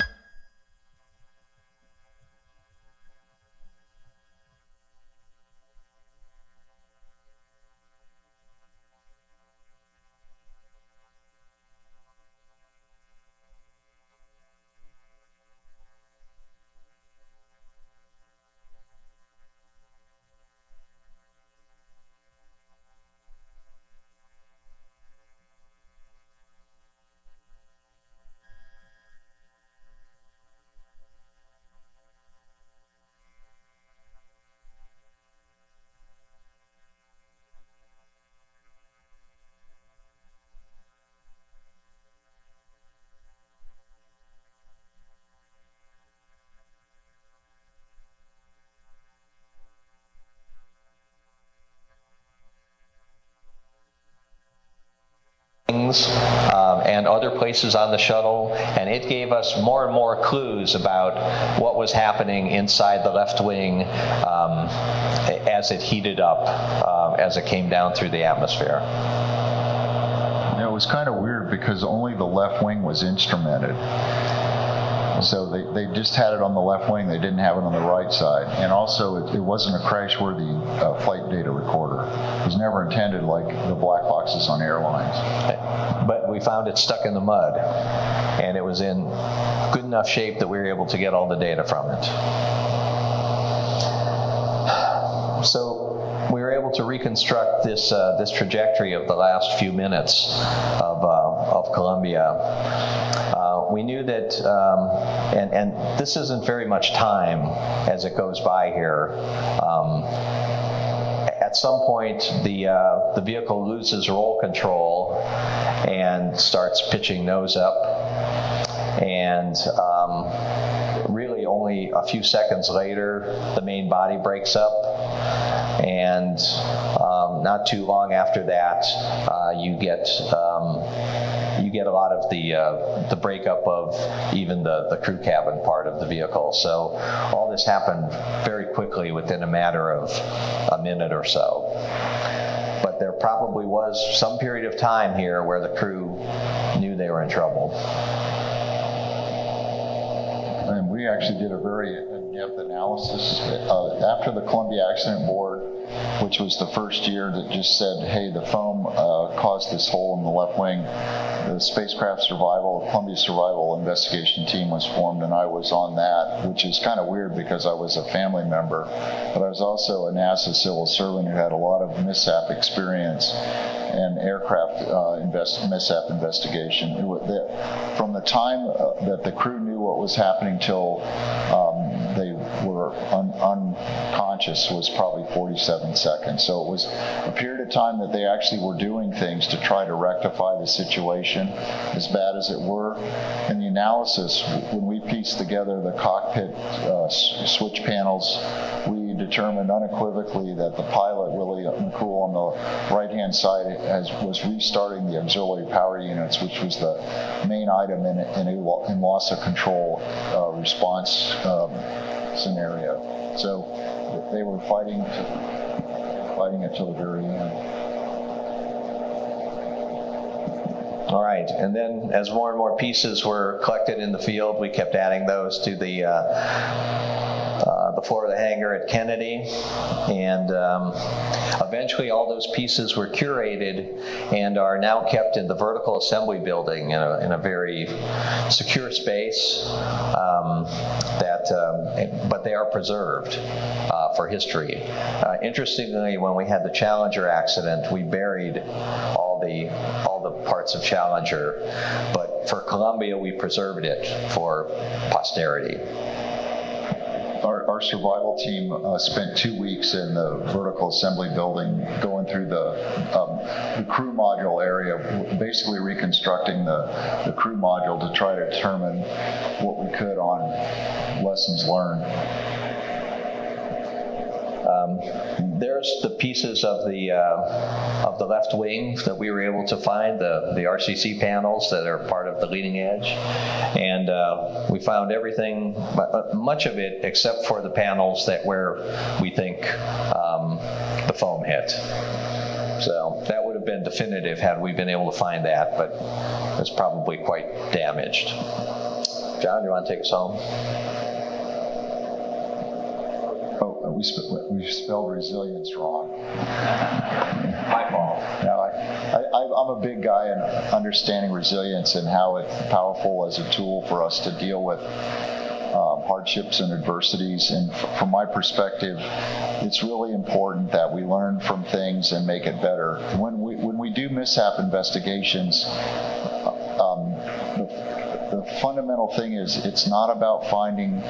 And other places on the shuttle, and it gave us more and more clues about what was happening inside the left wing as it heated up, as it came down through the atmosphere. It was kind of weird because only the left wing was instrumented. So they just had it on the left wing, they didn't have it on the right side. And also, it wasn't a crash-worthy flight data recorder. It was never intended like the black boxes on airlines. But we found it stuck in the mud, and it was in good enough shape that we were able to get all the data from it. So we were able to reconstruct this trajectory of the last few minutes of Columbia. We knew that, and this isn't very much time as it goes by here. At some point, the vehicle loses roll control and starts pitching nose up. And really only a few seconds later, the main body breaks up. And not too long after that, you get a lot of the breakup of even the crew cabin part of the vehicle. So all this happened very quickly within a matter of a minute or so. But there probably was some period of time here where the crew knew they were in trouble. And we actually did a very in-depth analysis after the Columbia Accident Board, which was the first year that just said, hey, the foam caused this hole in the left wing. The spacecraft Columbia Survival Investigation Team was formed, and I was on that, which is kind of weird because I was a family member, but I was also a NASA civil servant who had a lot of mishap experience and aircraft mishap investigation. From the time that the crew knew what was happening till they were unconscious was probably 47 seconds. So it was a period of time that they actually were doing things to try to rectify the situation, as bad as it were. In the analysis, when we pieced together the cockpit switch panels, we determined unequivocally that the pilot, Willie McCool, on the right-hand side was restarting the auxiliary power units, which was the main item in loss of control response scenario. So they were fighting it till the very end. All right, and then as more and more pieces were collected in the field, we kept adding those to the floor of the hangar at Kennedy, and eventually all those pieces were curated and are now kept in the vertical assembly building in a very secure space, but they are preserved for history. Interestingly, when we had the Challenger accident, we buried all the parts of Challenger, but for Columbia, we preserved it for posterity. Our survival team spent 2 weeks in the vertical assembly building, going through the crew module area, basically reconstructing the crew module to try to determine what we could on lessons learned. There's the pieces of the left wing that we were able to find, the RCC panels that are part of the leading edge, and we found everything, much of it, except for the panels where we think the foam hit. So that would have been definitive had we been able to find that, but it's probably quite damaged. John, do you want to take us home? We spelled resilience wrong. My fault. No, I'm a big guy in understanding resilience and how it's powerful as a tool for us to deal with hardships and adversities. And from my perspective, it's really important that we learn from things and make it better. When we do mishap investigations, the fundamental thing is it's not about finding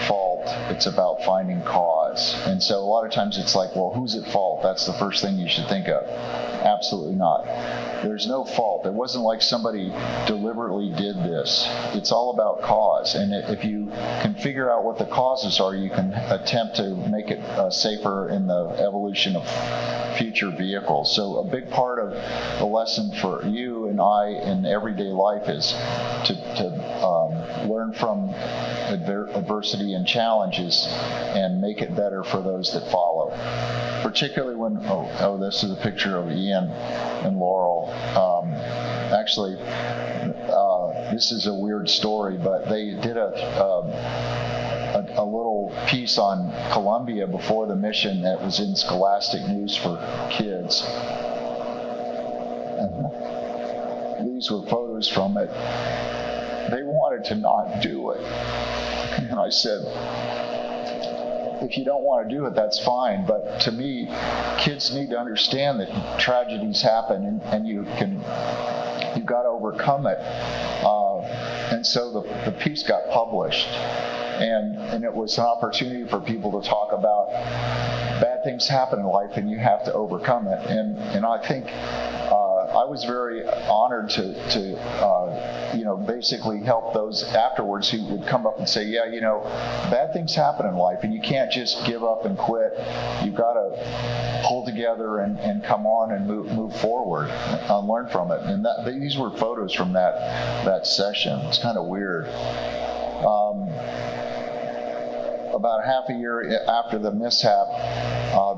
fault, it's about finding cause. And so a lot of times it's like, well, who's at fault? That's the first thing you should think of. Absolutely not. There's no fault. It wasn't like somebody deliberately did this. It's all about cause. And if you can figure out what the causes are, you can attempt to make it safer in the evolution of future vehicles. So a big part of the lesson for you and I in everyday life is to learn from adversity and challenges and make it better for those that follow. Particularly when, this is a picture of Ian and Laurel. Actually, this is a weird story, but they did a little piece on Columbia before the mission that was in Scholastic News for Kids. And these were photos from it. They wanted to not do it. And I said, if you don't want to do it, that's fine. But to me, kids need to understand that tragedies happen and you've got to overcome it. And so the piece got published. And it was an opportunity for people to talk about bad things happen in life and you have to overcome it. And I think I was very honored to basically help those afterwards who would come up and say, bad things happen in life and you can't just give up and quit. You've got to pull together and come on and move forward and learn from it. And these were photos from that session. It's kind of weird. About half a year after the mishap,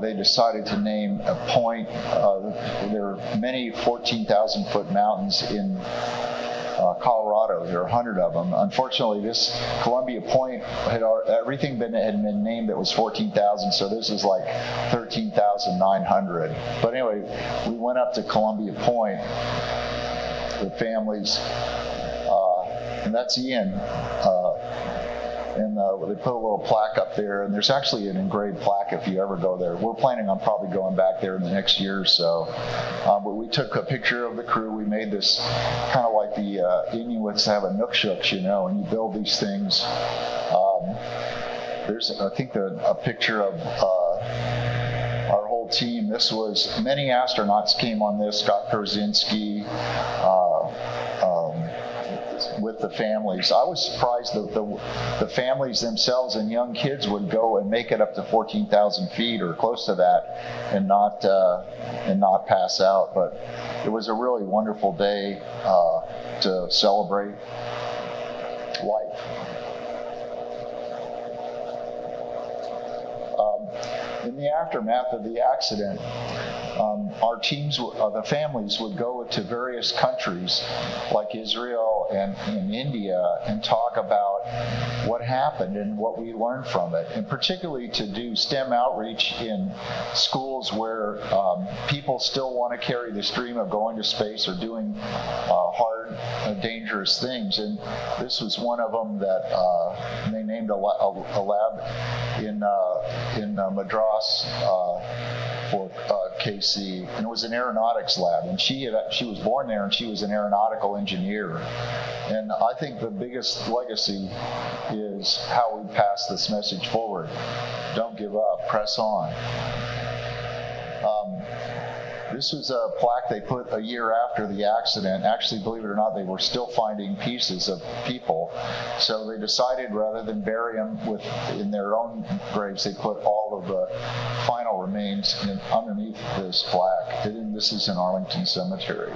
they decided to name a point. There are many 14,000-foot mountains in Colorado. There are 100 of them. Unfortunately, this Columbia Point everything had been named that was 14,000, so this is like 13,900. But anyway, we went up to Columbia Point, the families, and that's Ian. And they put a little plaque up there, and there's actually an engraved plaque if you ever go there. We're planning on probably going back there in the next year or so. But we took a picture of the crew. We made this kind of like the Inuits have a nookshuks, and you build these things. There's, I think, a picture of our whole team. This was, many astronauts came on this, Scott Korzinski, with with the families. I was surprised that the families themselves and young kids would go and make it up to 14,000 feet or close to that and not pass out. But it was a really wonderful day to celebrate life. In the aftermath of the accident, our teams, the families would go to various countries like Israel and in India and talk about what happened and what we learned from it, and particularly to do STEM outreach in schools where people still want to carry this dream of going to space or doing hard, dangerous things. And this was one of them that they named a lab in Madras for KC, and it was an aeronautics lab. And she was born there, and she was an aeronautical engineer. And I think the biggest legacy is how we pass this message forward. Don't give up. Press on. This was a plaque they put a year after the accident. Actually, believe it or not, they were still finding pieces of people. So they decided rather than bury them in their own graves, they put all of the final remains underneath this plaque. And this is in Arlington Cemetery.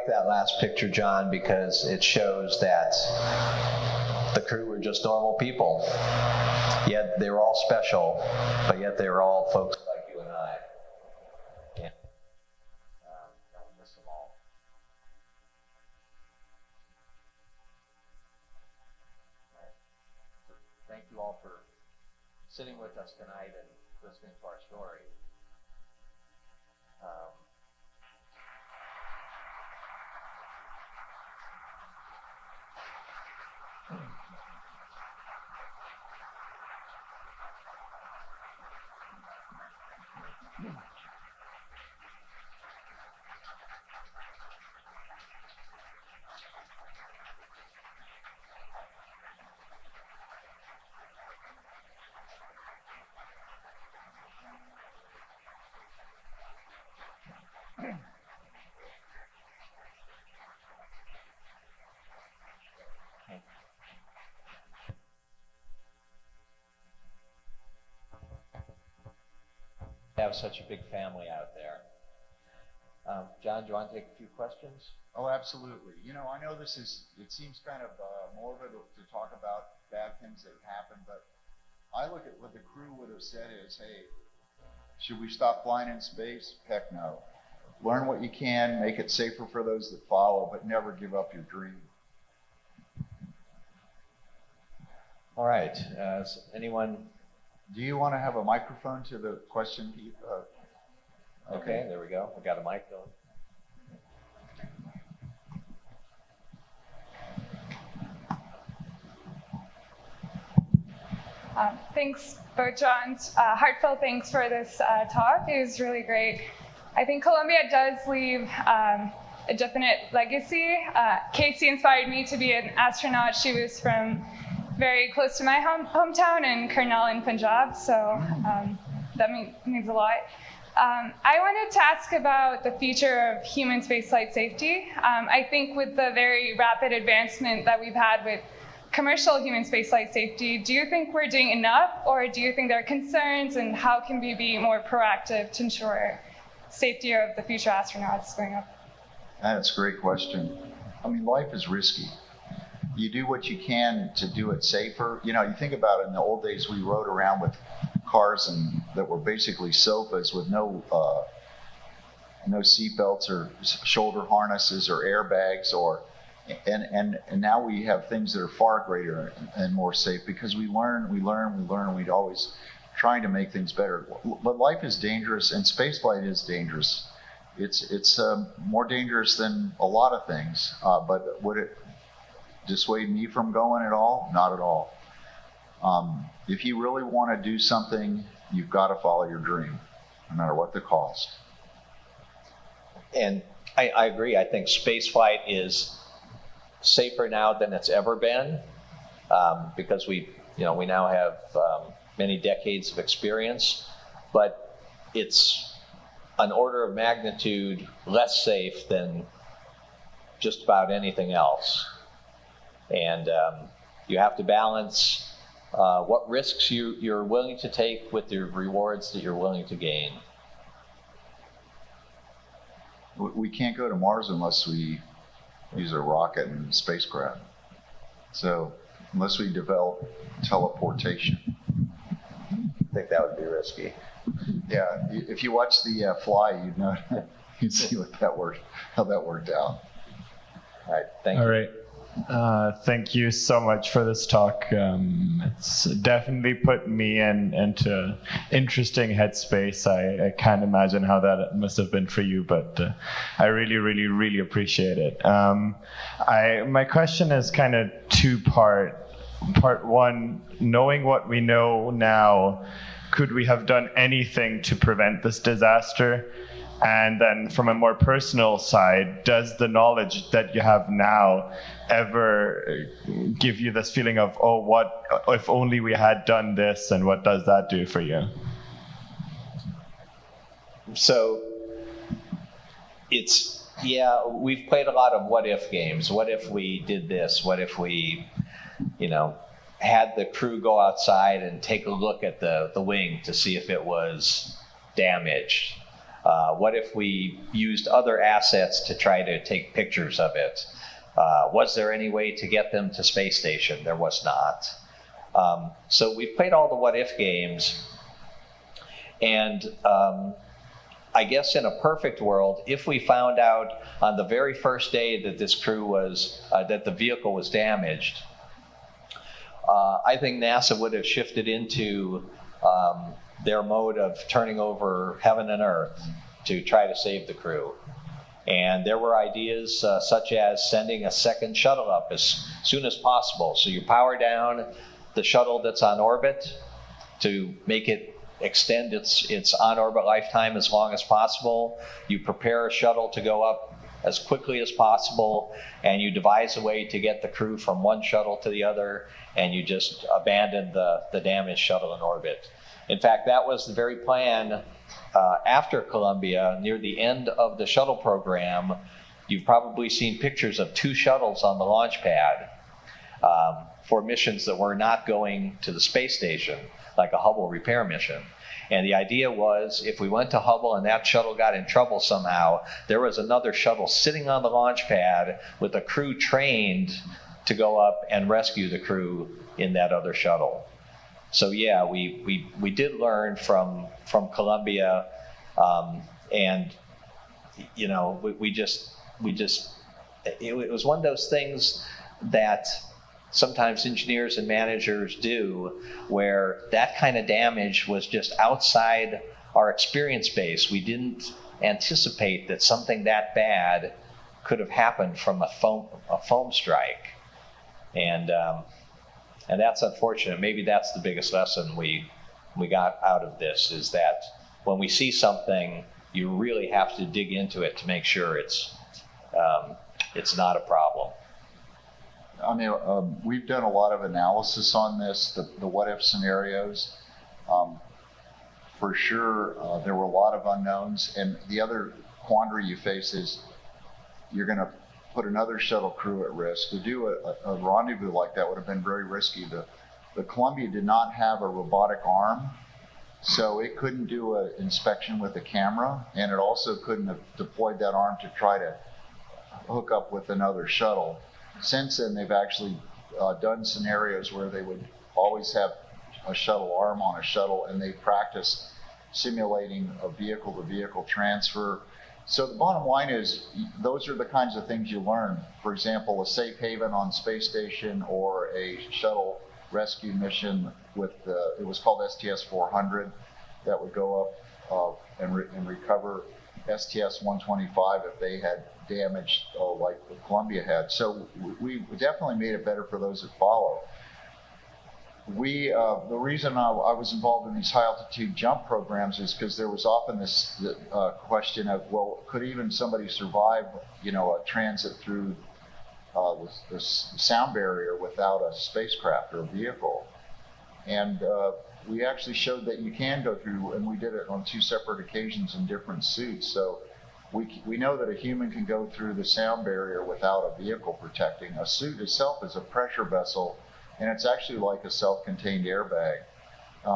That last picture, John, because it shows that the crew were just normal people. Yet they were all special, but yet they were all folks like you and I. Yeah. Don't miss them all. Right. So thank you all for sitting with us tonight and listening to our story. Have such a big family out there. John, do you want to take a few questions? Oh, absolutely. You know, I know it seems kind of morbid to talk about bad things that happened, but I look at what the crew would have said is, hey, should we stop flying in space? Heck no. Learn what you can, make it safer for those that follow, but never give up your dream. All right. Anyone? Do you want to have a microphone to the question? Okay, there we go. We got a mic going. Thanks, both Johns. Heartfelt thanks for this talk. It was really great. I think Columbia does leave a definite legacy. Casey inspired me to be an astronaut. She was from very close to my hometown in Karnal in Punjab, so that means a lot. I wanted to ask about the future of human spaceflight safety. I think with the very rapid advancement that we've had with commercial human spaceflight safety, do you think we're doing enough, or do you think there are concerns, and how can we be more proactive to ensure safety of the future astronauts going up? That's a great question. I mean, life is risky. You do what you can to do it safer. You know, you think about it, in the old days, we rode around with cars that were basically sofas with no seat belts or shoulder harnesses or airbags, and now we have things that are far greater and more safe because we learn. We'd always trying to make things better. But life is dangerous, and spaceflight is dangerous. It's more dangerous than a lot of things. But would it dissuade me from going at all? Not at all. If you really want to do something, you've got to follow your dream, no matter what the cost. And I agree. I think spaceflight is safer now than it's ever been, because we now have many decades of experience, but it's an order of magnitude less safe than just about anything else. And you have to balance what risks you're willing to take with the rewards that you're willing to gain. We can't go to Mars unless we use a rocket and spacecraft. So unless we develop teleportation. I think that would be risky. Yeah, if you watch the Fly, you'd see how that worked out. All right, thank you. All right. Thank you so much for this talk. It's definitely put me into interesting headspace. I can't imagine how that must have been for you, but I really, really, really appreciate it. My question is kind of two-part. Part one, knowing what we know now, could we have done anything to prevent this disaster? And then from a more personal side, does the knowledge that you have now ever give you this feeling of, oh, what if only we had done this, and what does that do for you? So we've played a lot of what if games. What if we did this? What if we, had the crew go outside and take a look at the wing to see if it was damaged? What if we used other assets to try to take pictures of it? Was there any way to get them to space station? There was not. So we've played all the what if games. And I guess in a perfect world, if we found out on the very first day that this crew that the vehicle was damaged, I think NASA would have shifted into their mode of turning over heaven and earth to try to save the crew. And there were ideas such as sending a second shuttle up as soon as possible. So you power down the shuttle that's on orbit to make it extend its on-orbit lifetime as long as possible. You prepare a shuttle to go up as quickly as possible, and you devise a way to get the crew from one shuttle to the other, and you just abandon the damaged shuttle in orbit. In fact, that was the very plan after Columbia. Near the end of the shuttle program, you've probably seen pictures of 2 shuttles on the launch pad for missions that were not going to the space station, like a Hubble repair mission. And the idea was, if we went to Hubble and that shuttle got in trouble somehow, there was another shuttle sitting on the launch pad with a crew trained to go up and rescue the crew in that other shuttle. So yeah, we did learn from Columbia, and it was one of those things that sometimes engineers and managers do, where that kind of damage was just outside our experience base. We didn't anticipate that something that bad could have happened from a foam strike, and that's unfortunate. Maybe that's the biggest lesson we got out of this, is that when we see something, you really have to dig into it to make sure it's not a problem. I mean, we've done a lot of analysis on this, the what-if scenarios. For sure, there were a lot of unknowns, and the other quandary you face is you're going to put another shuttle crew at risk. To do a rendezvous like that would have been very risky. The Columbia did not have a robotic arm, so it couldn't do an inspection with a camera, and it also couldn't have deployed that arm to try to hook up with another shuttle. Since then, they've actually done scenarios where they would always have a shuttle arm on a shuttle, and they practiced simulating a vehicle-to-vehicle transfer. So the bottom line is, those are the kinds of things you learn. For example, a safe haven on space station, or a shuttle rescue mission with it was called STS-400, that would go up and recover STS-125 if they had damage like the Columbia had. So we definitely made it better for those that follow. The reason I was involved in these high altitude jump programs is because there was often this question of, well, could even somebody survive, a transit through this sound barrier without a spacecraft or a vehicle. And we actually showed that you can go through, and we did it on 2 separate occasions in different suits. So we know that a human can go through the sound barrier without a vehicle protecting. A suit itself is a pressure vessel, and it's actually like a self-contained airbag.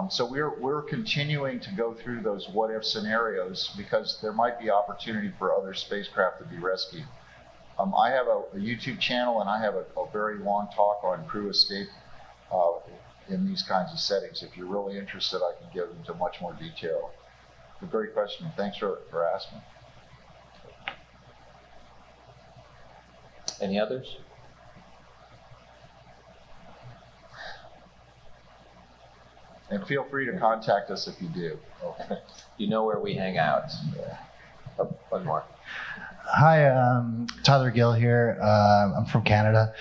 So we're continuing to go through those what-if scenarios because there might be opportunity for other spacecraft to be rescued. I have a YouTube channel, and I have a very long talk on crew escape in these kinds of settings. If you're really interested, I can get into much more detail. It's a great question. Thanks for asking. Any others? And feel free to contact us if you do. Okay. You know where we hang out. Yeah. Oh, one more. Hi, Tyler Gill here. I'm from Canada.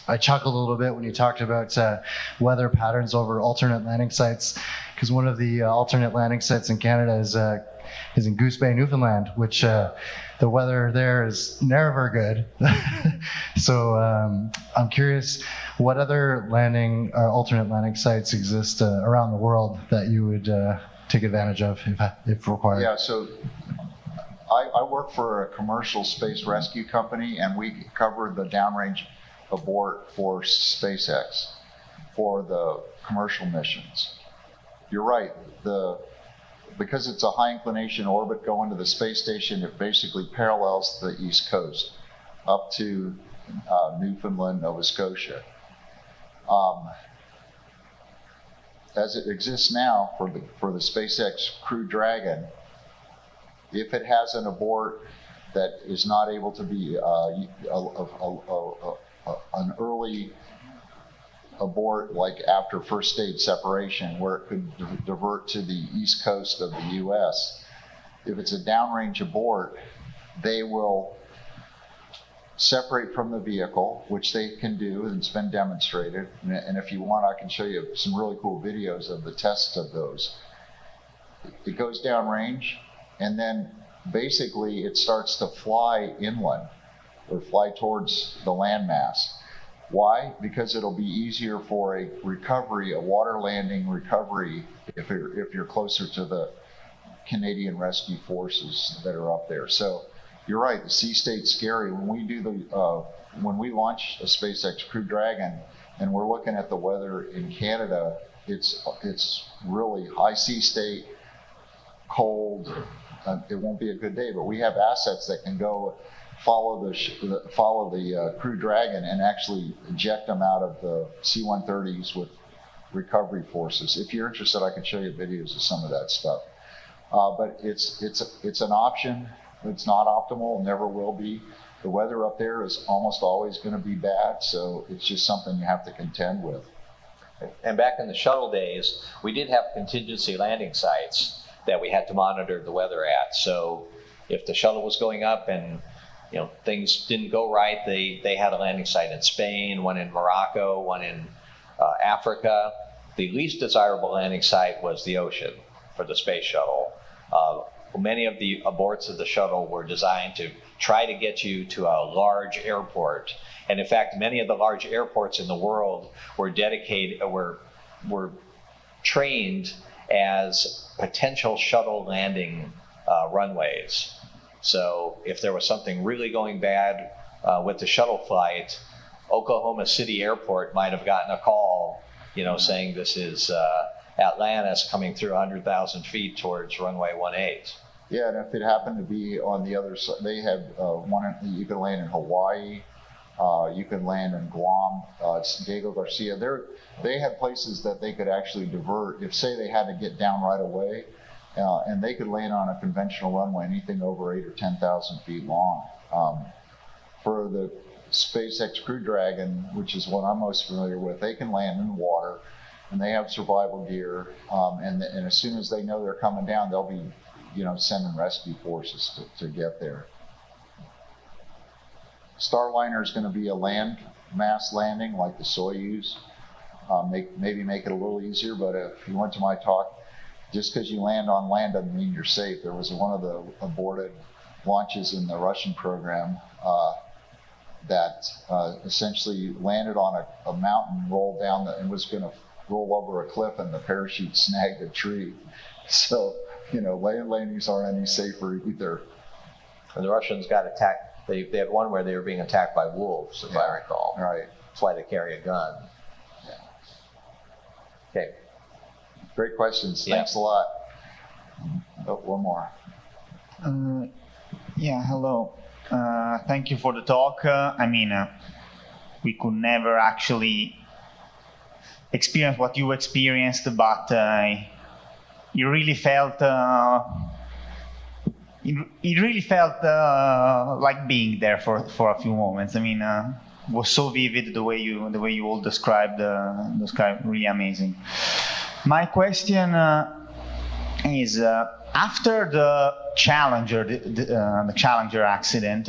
I chuckled a little bit when you talked about weather patterns over alternate landing sites, because one of the alternate landing sites in Canada is in Goose Bay, Newfoundland, which the weather there is never good. So I'm curious, what other alternate landing sites exist around the world that you would take advantage of if required? Yeah, so I work for a commercial space rescue company, and we cover the downrange abort for SpaceX for the commercial missions. You're right, because it's a high inclination orbit going to the space station, it basically parallels the East Coast up to Newfoundland, Nova Scotia. As it exists now for the SpaceX Crew Dragon, if it has an abort that is not able to be an early abort, like after first stage separation, where it could divert to the East Coast of the US, if it's a downrange abort, they will separate from the vehicle, which they can do, and it's been demonstrated. And if you want, I can show you some really cool videos of the tests of those. It goes downrange, and then basically it starts to fly inland or fly towards the landmass. Why? Because it'll be easier for a recovery, a water landing recovery, if you're closer to the Canadian rescue forces that are up there. So you're right, the sea state's scary. When we launch a SpaceX Crew Dragon and we're looking at the weather in Canada, it's really high sea state, cold. It won't be a good day, but we have assets that can go follow the Crew Dragon and actually eject them out of the C-130s with recovery forces. If you're interested, I can show you videos of some of that stuff. But it's an option. It's not optimal, never will be. The weather up there is almost always going to be bad, so it's just something you have to contend with. And back in the shuttle days, we did have contingency landing sites that we had to monitor the weather at. So if the shuttle was going up and things didn't go right, they had a landing site in Spain, one in Morocco, one in Africa. The least desirable landing site was the ocean for the space shuttle. Many of the aborts of the shuttle were designed to try to get you to a large airport. And in fact, many of the large airports in the world were trained as potential shuttle landing runways. So if there was something really going bad with the shuttle flight, Oklahoma City Airport might have gotten a call, saying this is Atlantis coming through 100,000 feet towards runway 18. Yeah, and if it happened to be on the other side, they have you can land in Hawaii, you can land in Guam, Diego Garcia. They had places that they could actually divert if, say, they had to get down right away, and they could land on a conventional runway, anything over 8,000 or 10,000 feet long. For the SpaceX Crew Dragon, which is what I'm most familiar with, they can land in water, and they have survival gear, and as soon as they know they're coming down, they'll be sending rescue forces to get there. Starliner is going to be a land mass landing like the Soyuz. Maybe make it a little easier, but if you went to my talk, just because you land on land doesn't mean you're safe. There was one of the aborted launches in the Russian program that essentially landed on a mountain, rolled down and was going to roll over a cliff, and the parachute snagged a tree. So, land landings aren't any safer either. And the Russians got attacked. They had one where they were being attacked by wolves, if I recall. Right. That's why they carry a gun. Yeah. Okay. Great questions. Yeah. Thanks a lot. Oh, one more. Hello. Thank you for the talk. We could never actually experience what you experienced, but you really felt like being there for a few moments. It was so vivid the way you all described. Really amazing. My question is after the Challenger accident,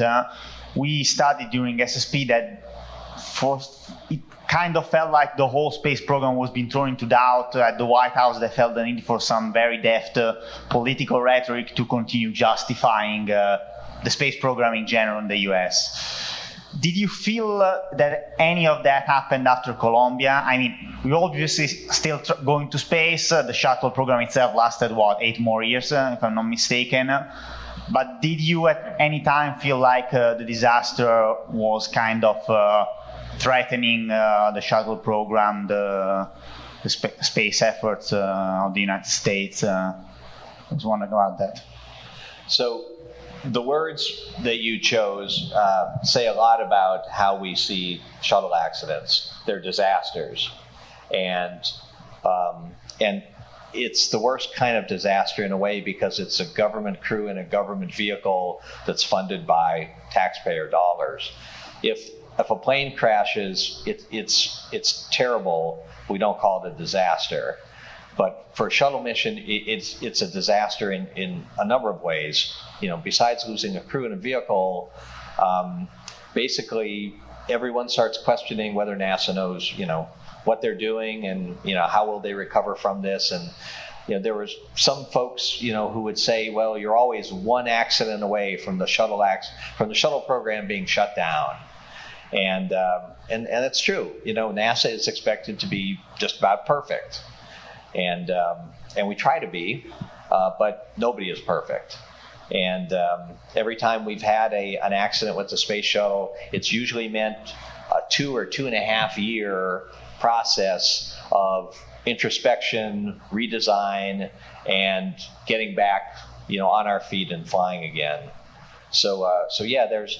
we studied during SSP that it kind of felt like the whole space program was being thrown into doubt. At the White House, they felt the need for some very deft political rhetoric to continue justifying the space program in general in the US. Did you feel that any of that happened after Columbia? We obviously still going to space. The shuttle program itself lasted, 8 more years, if I'm not mistaken. But did you at any time feel like the disaster was kind of threatening the shuttle program, the space efforts of the United States? I was wondering about that. So the words that you chose say a lot about how we see shuttle accidents. They're disasters. And it's the worst kind of disaster in a way because it's a government crew in a government vehicle that's funded by taxpayer dollars. If a plane crashes, it's terrible. We don't call it a disaster. But for a shuttle mission, it's a disaster in a number of ways. Besides losing a crew in a vehicle, basically everyone starts questioning whether NASA knows, what they're doing and, how will they recover from this. And, there was some folks, who would say, well, you're always one accident away from the shuttle program being shut down. And it's true. NASA is expected to be just about perfect. And we try to be, but nobody is perfect. And every time we've had an accident with the space shuttle, it's usually meant a 2 or 2.5 year process of introspection, redesign, and getting back, on our feet and flying again. So yeah, there's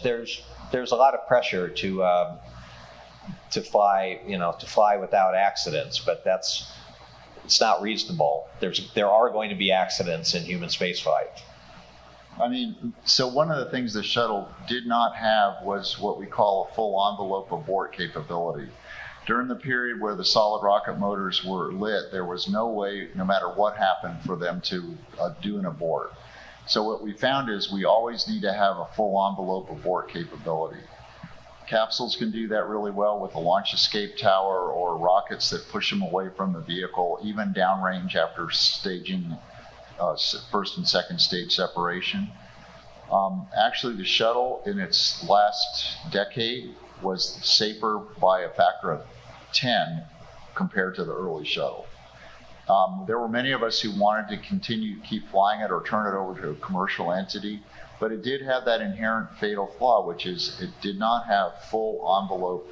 a lot of pressure to fly without accidents, but it's not reasonable. There are going to be accidents in human spaceflight. So one of the things the shuttle did not have was what we call a full envelope abort capability. During the period where the solid rocket motors were lit, there was no way, no matter what happened, for them to do an abort. So what we found is we always need to have a full envelope abort capability. Capsules can do that really well with a launch escape tower or rockets that push them away from the vehicle, even downrange after staging first and second stage separation. Actually, the shuttle in its last decade was safer by a factor of 10 compared to the early shuttle. There were many of us who wanted to continue to keep flying it or turn it over to a commercial entity, but it did have that inherent fatal flaw, which is it did not have full envelope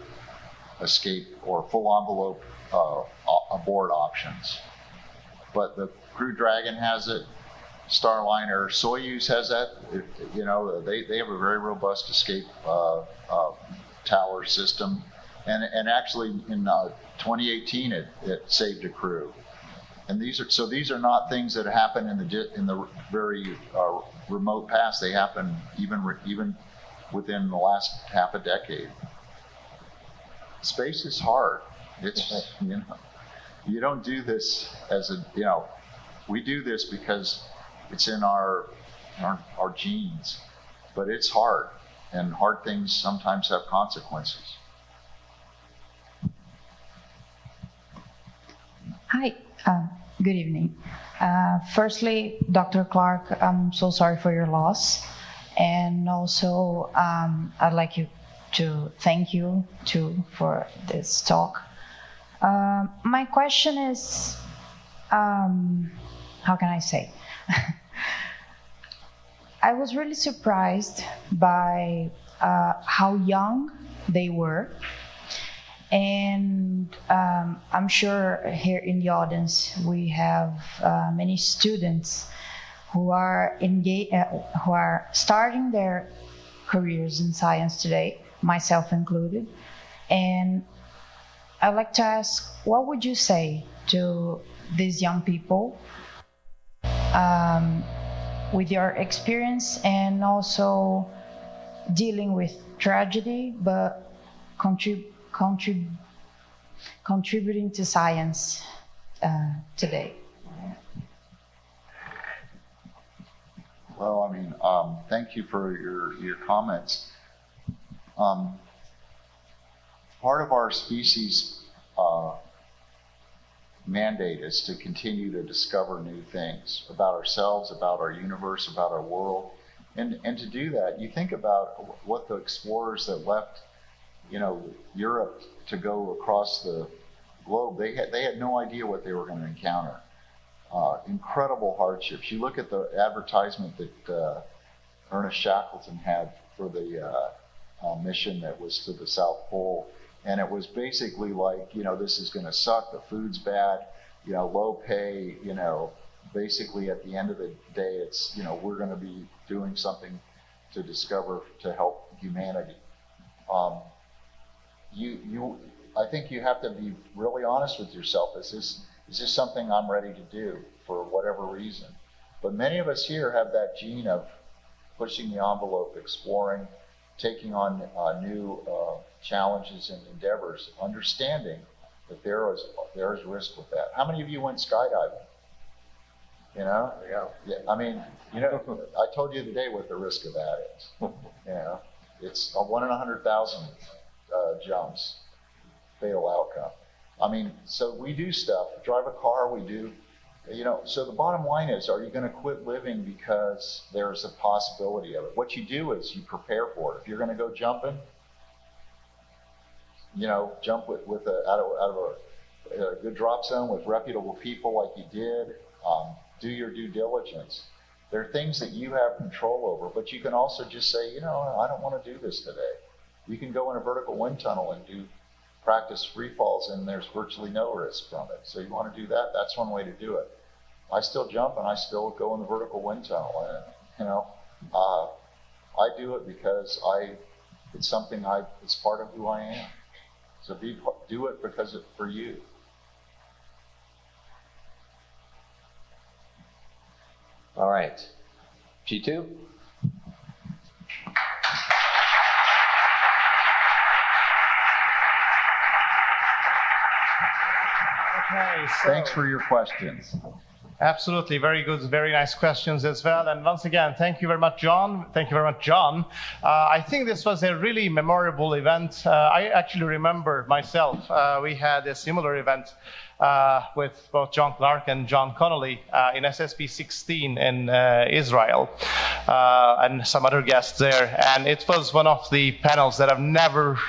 escape or full envelope abort options. But the Crew Dragon has it, Starliner, Soyuz has that. They have a very robust escape tower system, and actually in 2018 it saved a crew. And these are not things that happen in the very remote past. They happen even within the last half a decade. Space is hard. It's you don't do this we do this because it's in our genes, but it's hard, and hard things sometimes have consequences. Hi, good evening. Firstly, Dr. Clark, I'm so sorry for your loss. And also, I'd like you to thank you too for this talk. My question is, how can I say? I was really surprised by how young they were. And I'm sure here in the audience we have many students who are who are starting their careers in science today, myself included. And I'd like to ask, what would you say to these young people with your experience and also dealing with tragedy, but contributing to science today? Well, I mean, thank you for your comments. Part of our species mandate is to continue to discover new things about ourselves, about our universe, about our world. And to do that, you think about what the explorers that left, Europe to go across the globe, they had no idea what they were going to encounter. Incredible hardships. You look at the advertisement that Ernest Shackleton had for the mission that was to the South Pole, and it was basically like, this is going to suck, the food's bad, low pay, basically at the end of the day, it's, we're going to be doing something to discover, to help humanity. I think you have to be really honest with yourself. Is this something I'm ready to do for whatever reason? But many of us here have that gene of pushing the envelope, exploring, taking on new challenges and endeavors, understanding that there is risk with that. How many of you went skydiving? Yeah. I mean, I told you today what the risk of that is. It's a 1 in 100,000 jumps, fatal outcome. I mean, so we do stuff, drive a car, we do, so the bottom line is, are you going to quit living because there's a possibility of it? What you do is you prepare for it. If you're going to go jumping, jump out of a good drop zone with reputable people like you did, do your due diligence. There are things that you have control over, but you can also just say, I don't want to do this today. You can go in a vertical wind tunnel and practice free falls, and there's virtually no risk from it. So you want to do that? That's one way to do it. I still jump and I still go in the vertical wind tunnel, and I do it because it's part of who I am. So do it because it's for you. All right. G2? Okay, so Thanks for your questions. absolutely, very good, very nice questions as well. And once again, thank you very much, John. Thank you very much, John. I think this was a really memorable event. I actually remember myself, we had a similar event with both John Clark and John Connolly in SSP 16 in Israel, and some other guests there. And it was one of the panels that I've never,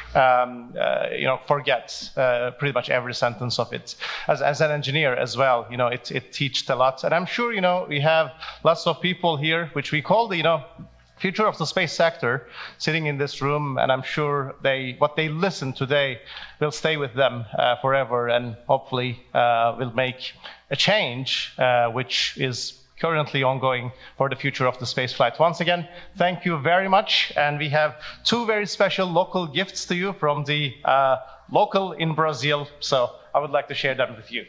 forget pretty much every sentence of it. As an engineer as well, it teached a lot. And I'm sure, we have lots of people here, which we call the, future of the space sector, sitting in this room, and I'm sure what they listen today will stay with them forever, and hopefully will make a change which is currently ongoing for the future of the space flight. Once again, thank you very much, and we have 2 very special local gifts to you from the local in Brazil, so I would like to share them with you.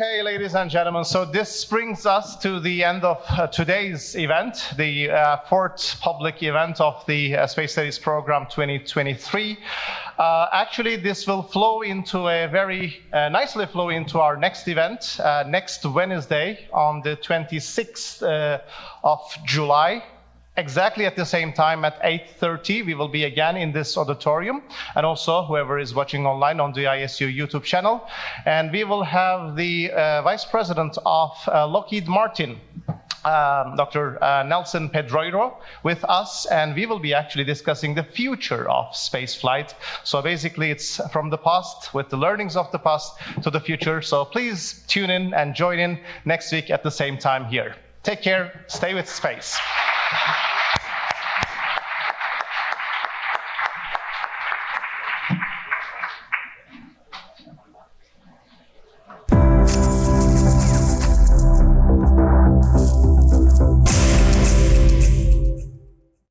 Okay, ladies and gentlemen, so this brings us to the end of today's event, the fourth public event of the Space Studies Program 2023. Actually, this will flow into a very nicely flow into our next event, next Wednesday on the 26th of July. Exactly at the same time at 8:30, we will be again in this auditorium, and also whoever is watching online on the ISU YouTube channel. And we will have the Vice President of Lockheed Martin, Dr. Nelson Pedroiro, with us, and we will be actually discussing the future of space flight. So basically it's from the past, with the learnings of the past, to the future. So please tune in and join in next week at the same time here. Take care, stay with space.